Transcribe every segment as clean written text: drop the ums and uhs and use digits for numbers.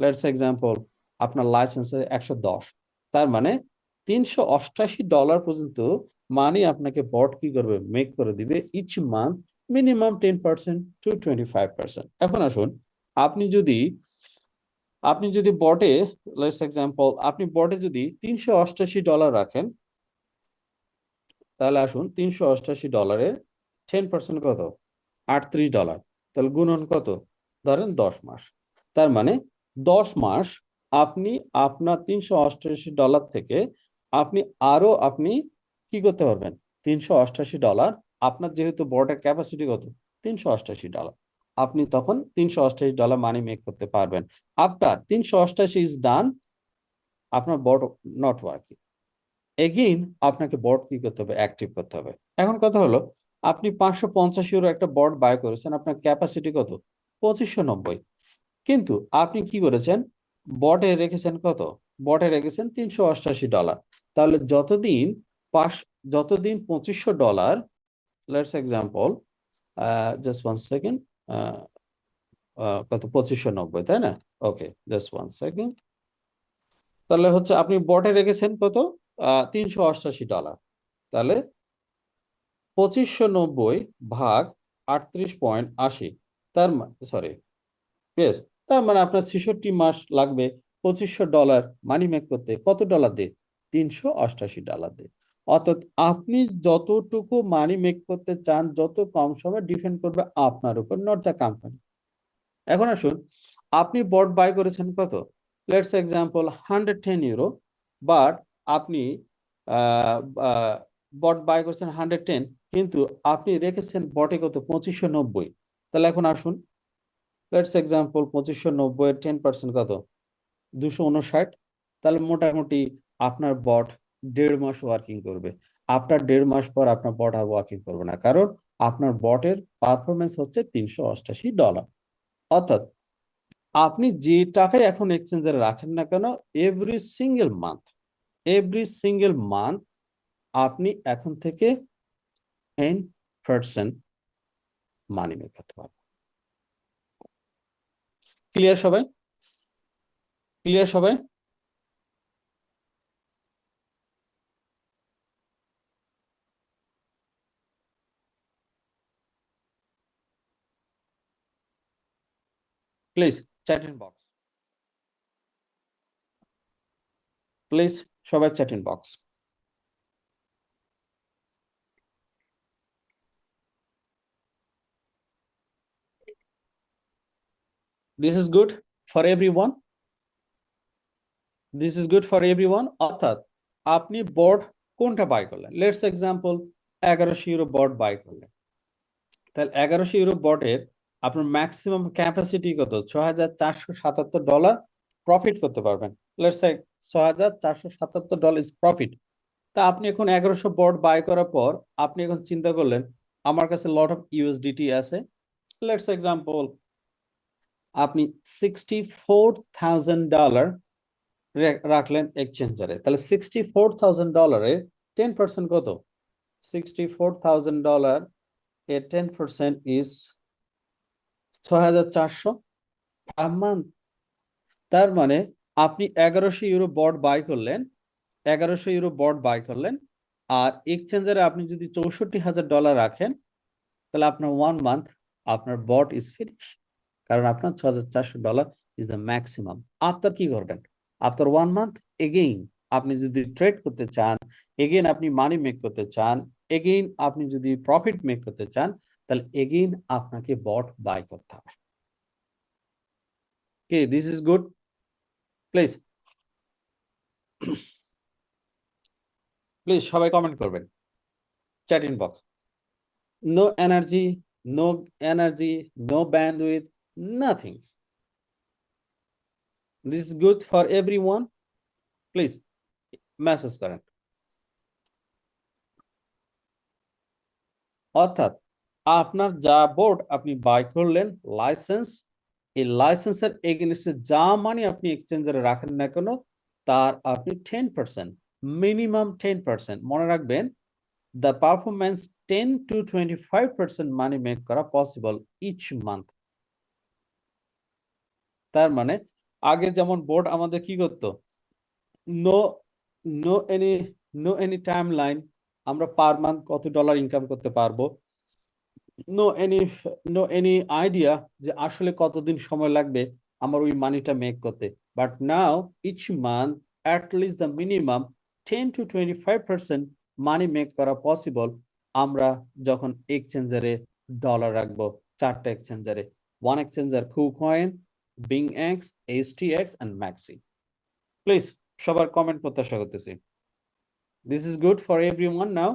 Let's example আপনার লাইসেন্সে 110, তার মানে $388 পর্যন্ত মানি আপনাকে বট কি করবে, মেক করে দিবে ইচ মান্থ, মিনিমাম 10% টু 25%। এখন আসুন, আপনি যদি বটে, লেটস এক্সাম্পল আপনি বটে যদি $388 রাখেন, তাহলে আসুন $388 10% কত, $38। তাহলে গুণন কত, ধরেন 10 মাস। তার মানে 10 মাস আপনি আপনার $388 থেকে আপনি আরো কি করতে পারবেন, $388, আপনার যেহেতু বোর্ডের ক্যাপাসিটি কত, $388, আপনি তখন $388 মানি মেক করতে পারবেন। আফটার 388 ইজ ডান, আপনার বোর্ড নট ওয়ার্কিং, এগেইন আপনাকে বট কি করতে হবে, অ্যাক্টিভ করতে হবে। এখন কথা হলো, আপনি 550 একটা বট বাই করেছেন, আপনার ক্যাপাসিটি কত, 2590, কিন্তু আপনি কি করেছেন, বটে রেখেছেন কত, বটে রেখেছেন $388। তাহলে পাঁচ যতদিন $2500, let's example just one second, কত, 2590, তাই না? ওকে, জাস্ট ওয়ান সেকেন্ড। তাহলে হচ্ছে আপনি বটে রেখেছেন কত, $388। তাহলে 2590 ভাগ 38.80, তার সরি, বেশ, তার মানে আপনার 66 মাস লাগবে $2500 মানি মেক করতে। কত ডলার দিয়ে, $388 দিয়ে। অর্থাৎ আপনি যতটুকু মানি মেক করতে চান, যত কম সময়, ডিপেন্ড করবে আপনার উপর, নট দ্য কোম্পানি। এখন আসুন, আপনি বট বাই করেছেন কত, লেটস এক্সাম্পল €110, বাট আপনি বট বাই করেছেন 110, কিন্তু আপনি রেখেছেন বটে কত, 2590। তাহলে এখন আসুন, লেটস এক্সাম্পল 2590 এর 10% কত, 259। তাহলে মোটামুটি আপনার বট 1.5 মাস ওয়ার্কিং করবে। আফটার 1.5 মাস পর আপনার বট আর ওয়ার্কিং করবে না, কারণ আপনার বটের পারফরমেন্স হচ্ছে $388। অর্থাৎ আপনি যে টাকায় এখন এক্সচেঞ্জে রাখেন না কেন, এভরি সিঙ্গেল মান্থ আপনি এখন থেকে 10% মানি মেক করতে পারবেন। ক্লিয়ার সবাই? ক্লিয়ার সবাই? Please chat in box, please সবাই chat in box. This is good for everyone, this is good for everyone. অর্থাৎ আপনি বোর্ড কোনটা বাই করলেন, লেটস এক্সাম্পল €1100 বোর্ড বাই করলেন। তাহলে €1100 বোর্ডের আপনার ম্যাক্সিমাম ক্যাপাসিটি কত, $6477 প্রফিট করতে পারবেন। Let's say $6477 is profit. তা আপনি এখন 1100 বোর্ড বাই করার পর আপনি এখন চিন্তা করলেন, আমার কাছে লট অফ ইউএসডিটি আছে, লেটস এক্সাম্পল আপনি $64,000 রাখলেন এক্সচেঞ্জারে। তাহলে $64,000 10% কত, $64,000 এর 10% ইজ 6400 পার মান্থ। তার মানে আপনি €1100 বট বাই করলেন, €1100 বট বাই করলেন, আর এক্সচেঞ্জারে আপনি যদি $64,000 রাখেন, তাহলে আপনার 1 মান্থ আপনার বট ইজ ফিনিশ, কারণ আপনার $6400 ইজ দ্য ম্যাক্সিমাম। আফটার কি করবেন, আফটার 1 মান্থ এগেইন আপনি যদি ট্রেড করতে চান, এগেইন আপনি মানি মেক করতে চান, এগেইন আপনি যদি প্রফিট মেক করতে চান, তাহলে এগেইন আপনাকে বট বাই করতে হবে। কে this is good? Please please সবাই কমেন্ট করবেন, chat in box. No energy, no energy, no bandwidth, nothing. This is good for everyone, please message করেন। অর্থাৎ আপনার যা বোর্ড আপনি বাই করলেন, লাইসেন্স, এই লাইসেন্সের এগেইনস্টে যা মানি আপনি এক্সচেঞ্জারে রাখেন না কেন, তার আপনি 10%, মিনিমাম 10%, মনে রাখবেন, the performance 10 to 25% money make করা পসিবল ইচ মান্থ। তার মানে আগে যেমন বোর্ড আমাদের কি করতো, no no any any time line, আমরা পার মান্থ কত ডলার ইনকাম করতে পারবো, নো এনি আইডিয়া যে আসলে কতদিন সময় লাগবে আমার ওই মানিটা মেক করতে। But now each month at least the minimum 10 to 25% money make করা পসিবল আমরা যখন এক্সচেঞ্জারে ডলার রাখবো, 4টা এক্সচেঞ্জারে, one exchanger KuCoin, BingX, HTX and Maxi। Please সবার কমেন্ট প্রত্যাশা করতেছি। This is good for everyone now.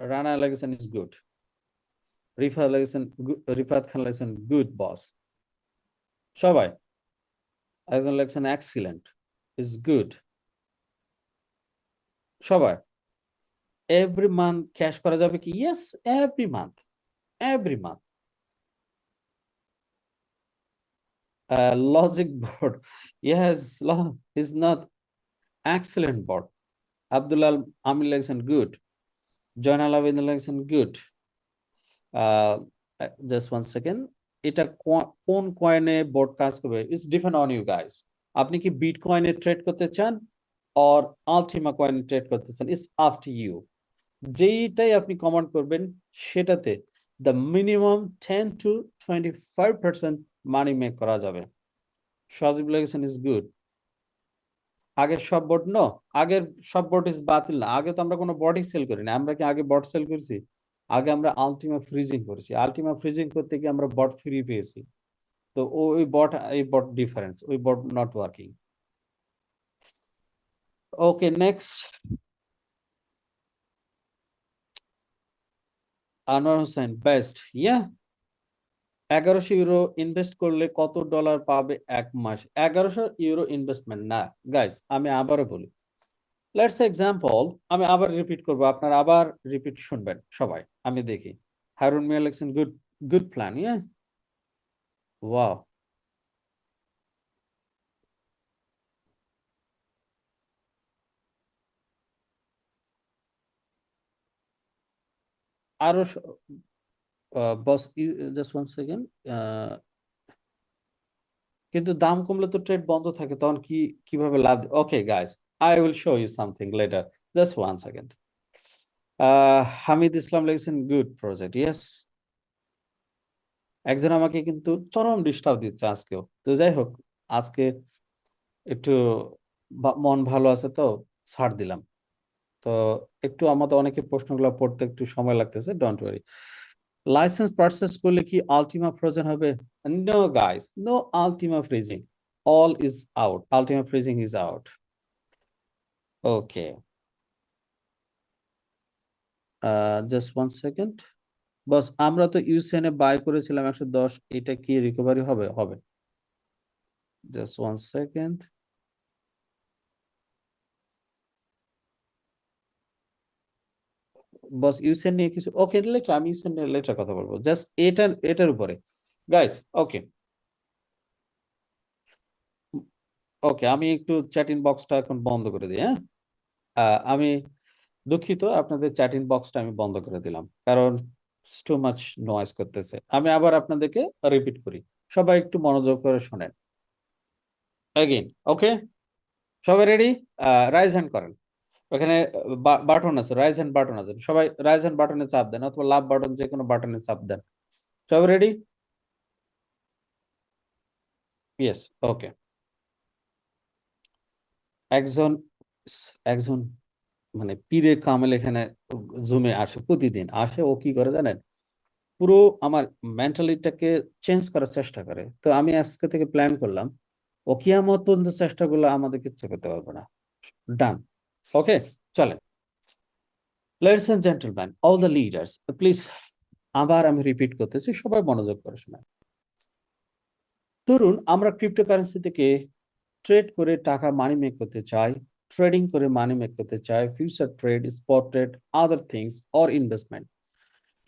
Rana লাগেছেন ইজ গুড, রিফাত খান লাগছেন গুড বস, সবাই একজন লাগছেন এক্সিলেন্ট, ইজ গুড, সবাই এভরি মান্থ ক্যাশ করা যাবে কি? Yes, every month, every month. Logic board, yes, is not excellent board. Abdullah Amir লাগছেন গুড, জয়নাল আবেদিন লাগছেন গুড। জাস্ট ওয়ান সেকেন্ড, এটা কোন কয়েনে বোর্ড কাজ করবে it's depend on you guys. আপনি কি বিট কয়েনে ট্রেড করতে চান অর আলটিমা কয়েনে ট্রেড করতে চান, ইটস আপ টু ইউ। যেইটাই আপনি কমান্ড করবেন সেটাতে the minimum 10 to 25% money make করা যাবে। সজীব লেগেছেন ইজ গুড। আগের সব বোর্ড নো, আগের সব বোর্ড ইজ বাতিল না। আগে তো আমরা কোনো বটই সেল করি না। আমরা কি আগে বট সেল করেছি? আগে আমরা আলটিমা ফ্রিজিং করেছি। আলটিমা ফ্রিজিং করতে গিয়ে আমরা বট ফ্রি পেয়েছি। তো ওই বট, এই বট ডিফারেন্স, ওই bot not working. Okay next, Anwar Hossain best, ya 1100 euro invest করলে কত ডলার পাবে এক মাস? 1100 ইউরো ইনভেস্টমেন্ট না গাইস, আমি আবারও বলি, লেটস এক্সাম্পল, আমি আবার রিপিট করব, আপনারা আবার রিপিট শুনবেন সবাই। আমি দেখি হারুন মিয়া লিখছেন গুড, গুড প্ল্যান, ইয়া ওয়াও। আরো বস, জাস্ট ওয়ান সেকেন্ড, কিন্তু দাম কমলে তো ট্রেড বন্ধ থাকে, তখন কিভাবে লাভ? Okay guys, I will show you something later, just one second. Hamid Islam লিখছেন গুড প্রজেক্ট, ইয়েস। একজন আমাকে কিন্তু চরম ডিস্টার্ব দিচ্ছে আজকেও। তো যাই হোক, আজকে একটু মন ভালো আছে তো ছাড় দিলাম। তো একটু আমাদের অনেকে প্রশ্নগুলো পড়তে একটু সময় লাগতেছে, ডোন্ট ওয়ারি। লাইসেন্স পারচেজ করলে কি আলটিমা ফ্রোজেন হবে? No guys, no Ultima freezing, all is out, Ultima freezing is out. Okay, just one second boss, আমরা তো ইউসিএন এ বাই করেছিলাম 110, এটা কি রিকভারি হবে? হবে, জাস্ট ওয়ান সেকেন্ড। বস ইউসিএন নিয়ে কিছু, ওকে লেটার, আমি ইউসিএন নিয়ে লেটার কথা বলবো, জাস্ট এটার উপরে গাইস। ওকে, ওকে, আমি একটু চ্যাট ইন বক্সটা এখন বন্ধ করে দিই, হ্যাঁ। আমি দুঃখিত, আপনাদের চ্যাট ইন বক্সটা আমি বন্ধ করে দিলাম, কারণ টু মাচ নয়েজ করতেছে। আমি আবার আপনাদেরকে রিপিট করি, সবাই একটু মনোযোগ করে শোনেন এগেইন। ওকে, সবাই রেডি? রাইজ হ্যান্ড করেন। ওখানে বাটন আছে, রাইজ হ্যান্ড বাটন আছে, সবাই রাইজ হ্যান্ড বাটনে চাপ দেন, অথবা লাভ বাটন, যে কোনো বাটনে চাপ দেন। সবাই রেডি? ইয়েস, ওকে। একজন একজন মানে পীরে কামেল এখানে জুমে আসে, প্রতিদিন আসে। ও কি করে জানেন, পুরো আমার মেন্টালিটিটাকে চেঞ্জ করার চেষ্টা করে। তো আমি আজকে থেকে প্ল্যান করলাম, ও কিয়ামত পর্যন্ত চেষ্টাগুলো আমাদের কিচ্ছু করতে পারবে না। ডান, ওকে, চলেন। Ladies and gentleman, all the leaders, please, আবার আমি রিপিট করতেছি, সবাই মনোযোগ করে শোনেন। ধরুন আমরা ক্রিপ্টোকারেন্সি থেকে ট্রেড করে টাকা মানি মেক করতে চাই, ট্রেডিং করে মানি মেক করতে চাই, future trade, spot trade, other things or investment.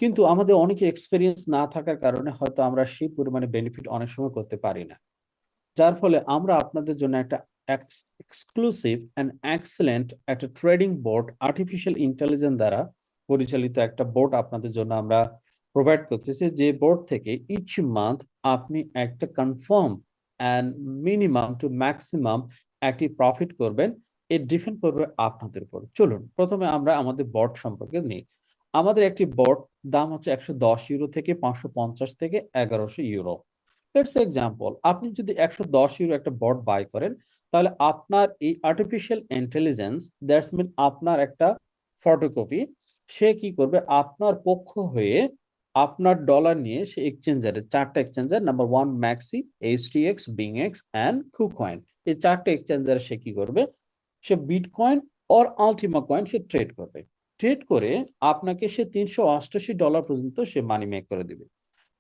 কিন্তু আমাদের অনেকে এক্সপিরিয়েন্স না থাকার কারণে হয়তো আমরা সেই পরিমাণে বেনিফিট অনেক সময় করতে পারি না। যার ফলে আমরা আপনাদের জন্য একটা এক্সক্লুসিভ অ্যান্ড এক্সেলেন্ট একটা ট্রেডিং বোর্ড আর্টিফিশিয়াল ইন্টেলিজেন্স দ্বারা পরিচালিত একটা বোর্ড আপনাদের জন্য আমরা প্রোভাইড করতেছি, যে বোর্ড থেকে ইচ মান্থ আপনি একটা confirm and minimum to maximum একটি প্রফিট করবেন। এর ডিপেন্ড করবে আপনাদের উপর। চলুন প্রথমে আমরা আমাদের বোর্ড সম্পর্কে নিই। আমাদের একটি বোর্ড দাম হচ্ছে 110 ইউরো থেকে 550 থেকে 1100 ইউরো। লেটস এক্সাম্পল, আপনি যদি 110 ইউরো একটা বোর্ড বাই করেন, তাহলে আপনার এই আর্টিফিশিয়াল ইন্টেলিজেন্স, দ্যাটস মিন আপনার একটা ফটোকপি, সে কি করবে আপনার পক্ষ হয়ে আপনার ডলার নিয়ে সে এক্সচেঞ্জারে, চারটা exchanger, number one MEXC, HTX, BingX and KuCoin, এই চারটা এক্সচেঞ্জারে সে কি করবে, সে বিটকয়েন অর আলটিমা কয়েন সে ট্রেড করবে। ট্রেড করে আপনাকে সে $388 পর্যন্ত সে মানি মেক করে দিবে।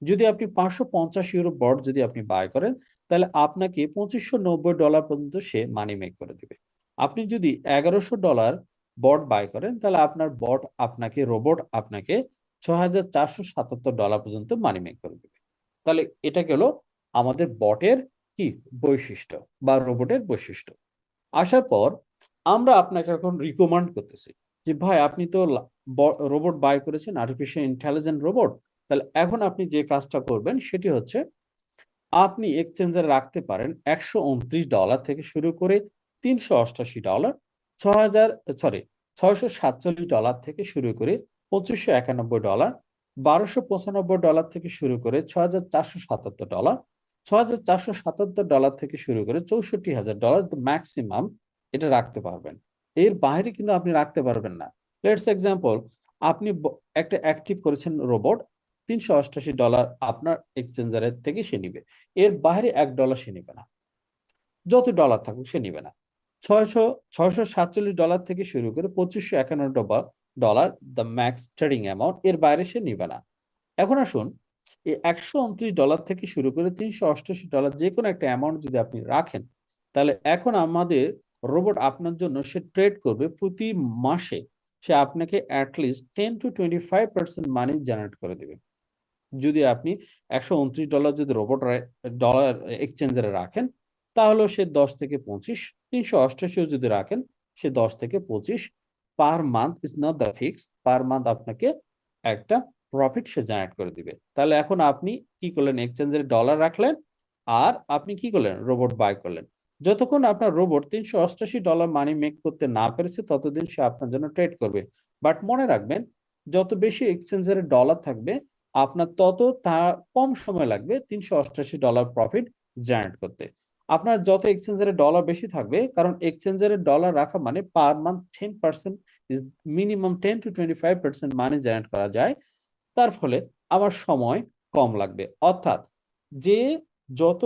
যদি আপনি 550 ইউরো বট যদি আপনি বাই করেন, তাহলে আপনাকে $2590 পর্যন্ত সে মানি মেক করে দিবে। আপনি যদি $1100 বট বাই করেন, তাহলে আপনার বট আপনাকে, রোবট আপনাকে $6477 পর্যন্ত মানি মেক করে দিবে। তাহলে এটা গেল আমাদের বটের কি বৈশিষ্ট্য বা রোবটের বৈশিষ্ট্য। আসার পর আমরা আপনাকে এখন রিকমেন্ড করতেছি যে ভাই আপনি তো রোবট বাই করেছেন, আর্টিফিশিয়াল ইন্টেলিজেন্ট রোবট, তাহলে এখন আপনি যে কাজটা করবেন সেটি হচ্ছে আপনি এক্সচেঞ্জারে রাখতে পারেন $129 থেকে শুরু করে $388, 6000 সরি $647 থেকে শুরু করে $2591, $1295 থেকে শুরু করে $6477, $6477 থেকে শুরু করে $64,000 ম্যাক্সিমাম এটা রাখতে পারবেন। এর বাইরে কিন্তু আপনি রাখতে পারবেন না। লেটস এক্সাম্পল, আপনি একটা অ্যাক্টিভ করেছেন রোবট, $388 আপনার এক্সচেঞ্জারের থেকে সে নিবে, এর বাইরে $1 সে নিবে না, যত ডলার থাকুক সে নিবে না। 647 থেকে শুরু করে $2591 দ্য ম্যাক্স ট্রেডিং অ্যামাউন্ট, এর বাইরে সে নিবে না। এখন আসুন, এই $129 থেকে শুরু করে $388 যে কোনো একটা অ্যামাউন্ট যদি আপনি রাখেন, তাহলে এখন আমাদের রোবট আপনার জন্য সে ট্রেড করবে প্রতি মাসে, সে আপনাকে অ্যাটলিস্ট 10 to 25% মানি জেনারেট করে দেবে। যদি আপনি $129 যদি রোবট ডলার এক্সচেঞ্জারে রাখেন, তাহলে সে 10 থেকে 25, 388 যদি রাখেন সে 10 থেকে 25 per month, is not the fix, per month আপনাকে একটা প্রফিট সে জেনারেট করে দিবে। তাহলে এখন আপনি কি করলেন, এক্সচেঞ্জারে ডলার রাখলেন আর আপনি কি করলেন, রোবট বাই করলেন। যতক্ষণ আপনার রোবট $388 মানি মেক করতে না পেরেছে, ততদিন সে আপনার জন্য ট্রেড করবে। বাট মনে রাখবেন, যত বেশি এক্সচেঞ্জারে ডলার থাকবে আপনার তত তা কম সময় লাগবে $388 প্রফিট জেনারেট করতে। আপনার যত এক্সচেঞ্জারে ডলার বেশি থাকবে, কারণ এক্সচেঞ্জারে ডলার রাখা মানে per month 10% is minimum 10 to 25% money generate করা যায়, তার ফলে আমার সময় কম লাগবে। অর্থাৎ যে যত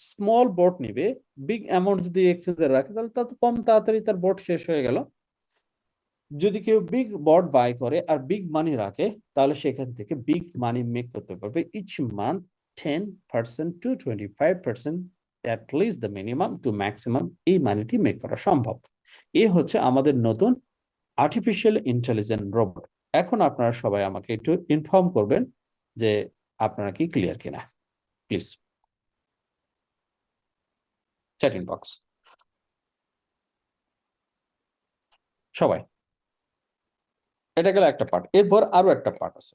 স্মল বট নিবে, বিগ অ্যামাউন্ট যদি এক্সচেঞ্জারে রাখে, তাহলে তত কম তাড়াতাড়ি তার বট শেষ হয়ে গেল। যদি কেউ বিগ বট বাই করে আর বিগ মানি রাখে, তাহলে সেখান থেকে বিগ মানি মেক করতে পারবে each month 10% to 25%, at least the minimum to maximum, এই মানিটি মেক করা সম্ভব। এ হচ্ছে আমাদের নতুন আর্টিফিশিয়াল ইন্টেলিজেন্ট রোবট। এখন আপনারা সবাই আমাকে একটু ইনফর্ম করবেন যে আপনারা কি ক্লিয়ার কিনা, প্লিজ চ্যাটিং বক্স সবাই। এটা গেল একটা পার্ট, এরপর আরো একটা পার্ট আছে।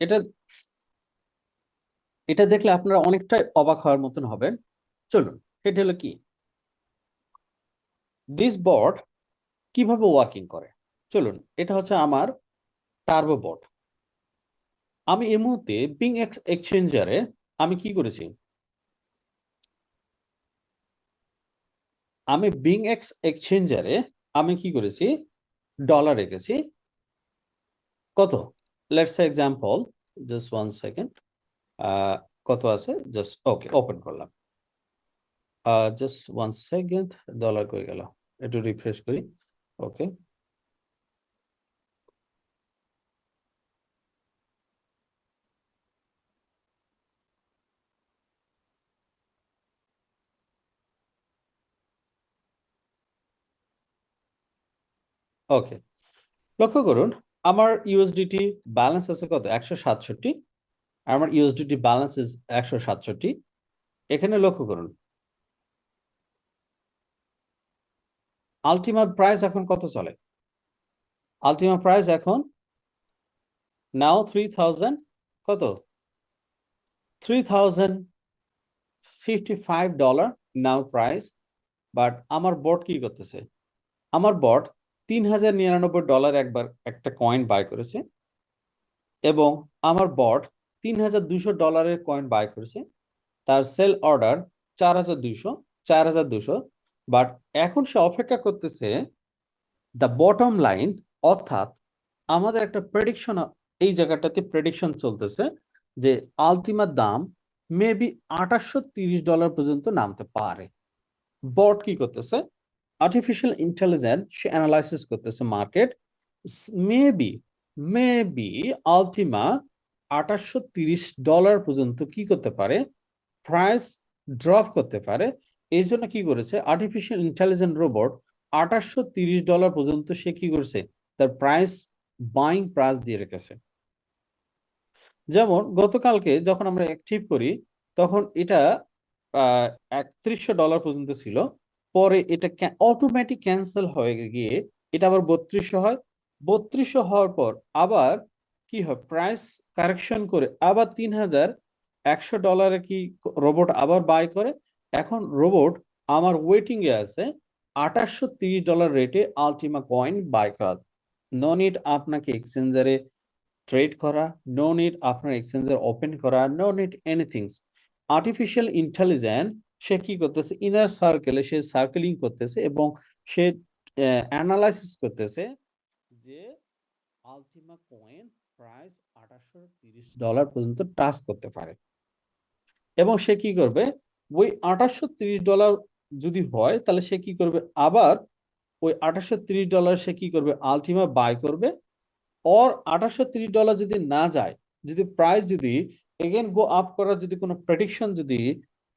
এটা এটা দেখলে আপনারা অনেকটাই অবাক হওয়ার মতন হবেন। চলুন, সেটা হলো কি, দিস বোর্ড কিভাবে ওয়ার্কিং করে। চলুন, এটা হচ্ছে আমার টার্বো বোর্ড। আমি এই মুহূর্তে বিং এক্স এক্সচেঞ্জারে আমি কি করেছি, আমি বিং এক্স এক্সচেঞ্জারে আমি কি করেছি, ডলার রেখেছি। কত, let's say example, just 1 second, কত আছে, জাস্ট ওকে ওপেন করলাম, জাস্ট 1 সেকেন্ড, ডলার কই গেল, একটু রিফ্রেশ করি। ওকে, ওকে, লক্ষ্য করুন আমার ইউএসডিটি ব্যালেন্স আছে কত, 167। আমার ইউএসডিটি ব্যালেন্স ইজ 167। এখানে লক্ষ্য করুন, আলটিমা প্রাইস এখন কত চলে? আলটিমা প্রাইস এখন নাও 3000 কত, $3055 নাও প্রাইস। বাট আমার বট কি করতেছে? আমার বট $3099 একবার একটা কয়েন বাই করেছে, এবং আমার বট $3200 কয়েন বাই করেছে। তার সেল অর্ডার 4200, 4200। বাট এখন সে অপেক্ষা করতেছে দ্য বটম লাইন, অর্থাৎ আমাদের একটা প্রেডিকশন, এই জায়গাটাতে প্রেডিকশন চলতেছে যে আলটিমার দাম মেবি $2830 পর্যন্ত নামতে পারে। বট কি করতেছে? আর্টিফিশিয়াল ইন্টেলিজেন্স সে অ্যানালাইসিস করতেছে মার্কেট, মেবি মেবি আলটিমা $2830 পর্যন্ত কি করতে পারে, প্রাইস ড্রপ করতে পারে। এই জন্য কি করেছে আর্টিফিশিয়াল ইন্টেলিজেন্স রোবট, $2830 পর্যন্ত সে কি করেছে, তার প্রাইস বাইং প্রাইস দিয়ে রেখেছে। যেমন গতকালকে যখন আমরা অ্যাক্টিভ করি তখন এটা $3100 পর্যন্ত ছিল, পরে এটা অটোমেটিক ক্যান্সেল হয়ে গিয়ে এটা আবার 3200 হয়। 3200 হওয়ার পর আবার কি হয়, প্রাইস কারেকশন করে আবার $3100 কি রোবট আবার বাই করে। এখন রোবট আমার ওয়েটিং এ আছে $2830 রেটে আলটিমা কয়েন বাই করা। নো নিড আপনাকে এক্সচেঞ্জারে ট্রেড করা, নো নিড আপনার এক্সচেঞ্জার ওপেন করা, no need anything. Artificial intelligence সে কি করতেছে, ইনার সার্কেলে সে সার্কেলিং করতেছে এবং সে অ্যানালাইসিস করতেছে যে আলটিমা কয়েন প্রাইস $2830 পর্যন্ত টাচ করতে পারে। এবং সে কি করবে, ওই $2830 যদি হয় তাহলে সে কি করবে, আবার ওই $2830 সে কি করবে, আলটিমা বাই করবে। ওর $2830 যদি না যায়, যদি প্রাইস যদি এগেন গো আপ করার যদি কোনো প্রেডিকশন যদি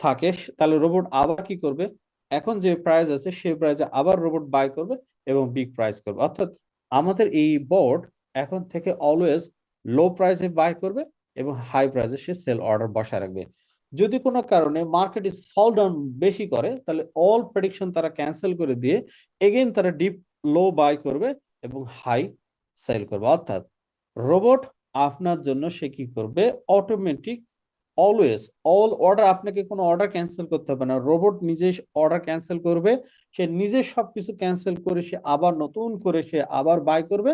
থাকে, তাহলে রোবট আবার কি করবে, এখন যে প্রাইস আছে সেই প্রাইসে আবার রোবট বাই করবে এবং বিগ প্রাইস করবে। অর্থাৎ আমাদের এই বোর্ড এখন থেকে অলওয়েজ লো প্রাইসে বাই করবে এবং হাই প্রাইসে সে সেল অর্ডার বসায় রাখবে। যদি কোনো কারণে মার্কেট ইজ ফল ডাউন বেশি করে, তাহলে অল প্রেডিকশন তারা ক্যান্সেল করে দিয়ে এগেন তারা ডিপ লো বাই করবে এবং হাই সেল করবে। অর্থাৎ রোবট আপনার জন্য সে কি করবে, অটোমেটিক অলওয়েজ অল অর্ডার, আপনাকে কোনো অর্ডার ক্যান্সেল করতে হবে না, রোবট নিজে অর্ডার ক্যান্সেল করবে। সে নিজে সবকিছু ক্যান্সেল করে সে আবার নতুন করে সে আবার বাই করবে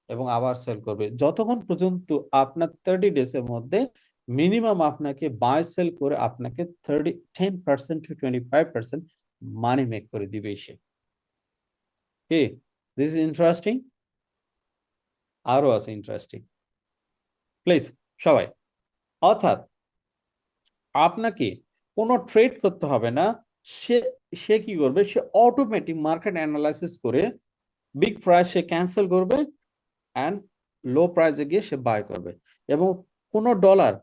এবং আবার সেল করবে, যতক্ষণ পর্যন্ত আপনার 30 ডেজ এর মধ্যে মিনিমাম আপনাকে বাই সেল করে আপনাকে 10% to 25% মানি মেক করে দিবে সে। হে, দিস ইজ ইন্টারেস্টিং। আরো আছে ইন্টারেস্টিং, প্লিজ সবাই। অর্থাৎ আপনাকে কোনো ট্রেড করতে হবে না, সে সে কি করবে, সে অটোমেটিক মার্কেট অ্যানালাইসিস করে বিগ প্রাইস সে ক্যান্সেল করবে অ্যান্ড লো প্রাইসে গিয়ে সে বাই করবে। এবং কোনো ডলার,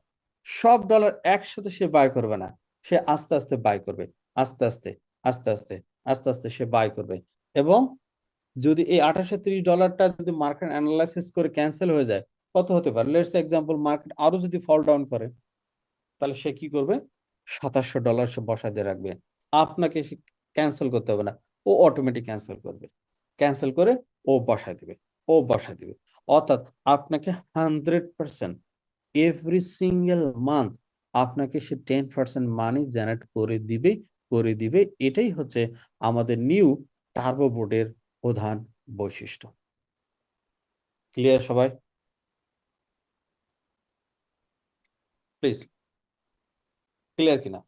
সব ডলার একসাথে সে বাই করবে না, সে আস্তে আস্তে বাই করবে, আস্তে আস্তে আস্তে আস্তে আস্তে আস্তে সে বাই করবে। এবং যদি এই $2830 যদি মার্কেট অ্যানালাইসিস করে ক্যান্সেল হয়ে যায়, কত হতে পারে, লেটস এক্সাম্পল মার্কেট আরো যদি ফল ডাউন করে, তাহলে সে কি করবে, $2700 সে বসায় দিয়ে রাখবে। আপনাকে ক্যান্সেল করতে হবে না, ও অটোমেটিক ক্যান্সেল করবে, ক্যান্সেল করে ও বসায় দিবে, ও বসায় দিবে। অর্থাৎ আপনাকে 100% এভরি সিঙ্গেল মান্থ আপনাকে সে 10% মানি জেনারেট করে দিবে, করে দিবে। এটাই হচ্ছে আমাদের নিউ টার্বো বোর্ডের প্রধান বৈশিষ্ট্য। ক্লিয়ার সবাই? প্লিজ ক্লিয়ার কিনা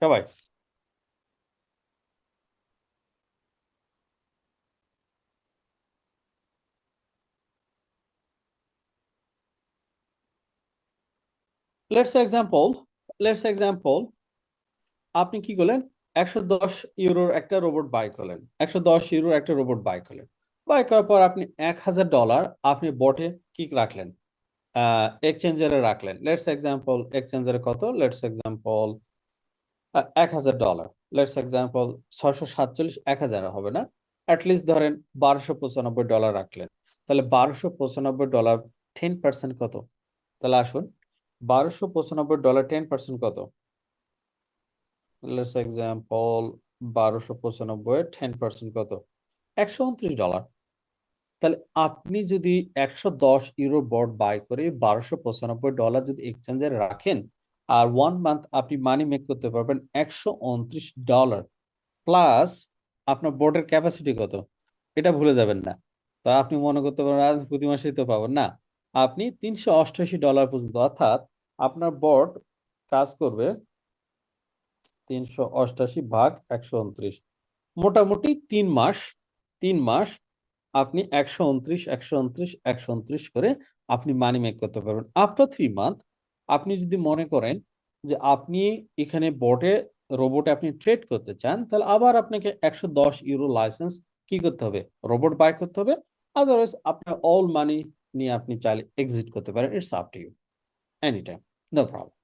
সবাই? লেটস এক্সাম্পল, লেটস এক্সাম্পল আপনি কি করলেন, €110 একটা রোবট বাই করলেন, €110 একটা রোবট বাই করলেন। বাই করার পর আপনি $1000 আপনি বটে কি রাখলেন, এক্সচেঞ্জারে রাখলেন। লেটস এক্সাম্পল এক্সচেঞ্জারে কত, লেটস এক্সাম্পল $1000, লেটস এক্সাম্পল 647, 1000 হবে না, অ্যাটলিস্ট ধরেন $1295 রাখলেন। তাহলে $1295 10% কত? তাহলে আসুন, $1295 10% কত? লেটস এক্সাম্পল 1295 10% কত, $129। তাহলে আপনি যদি 110 ইউরো বন্ড বাই করে $1295 যদি এক্সচেঞ্জে রাখেন, আর 1 মান্থ আপনি মানি মেক করতে পারবেন $129, প্লাস আপনার বোর্ডের ক্যাপাসিটি কত, এটা ভুলে যাবেন না। তো আপনি মনে করতে পারেন আজ প্রতি মাসেই তো পাবেন না, আপনি $388 পর্যন্ত, অর্থাৎ আপনার বোর্ড কাজ করবে 388 ভাগ 129, মোটামুটি 3 মাস। 3 মাস আপনি 129 করে আপনি মানি মেক করতে পারবেন। আফটার 3 মান্থ আপনি যদি মনে করেন যে আপনি এখানে রোবটে আপনি ট্রেড করতে চান, তাহলে আবার আপনাকে 110 ইউরো লাইসেন্স কি করতে হবে, রোবট বাই করতে হবে। আদারওয়াইজ আপনার অল মানি নিয়ে আপনি চাইলে এক্সিট করতে পারেন। It's up to you, any time, no problem.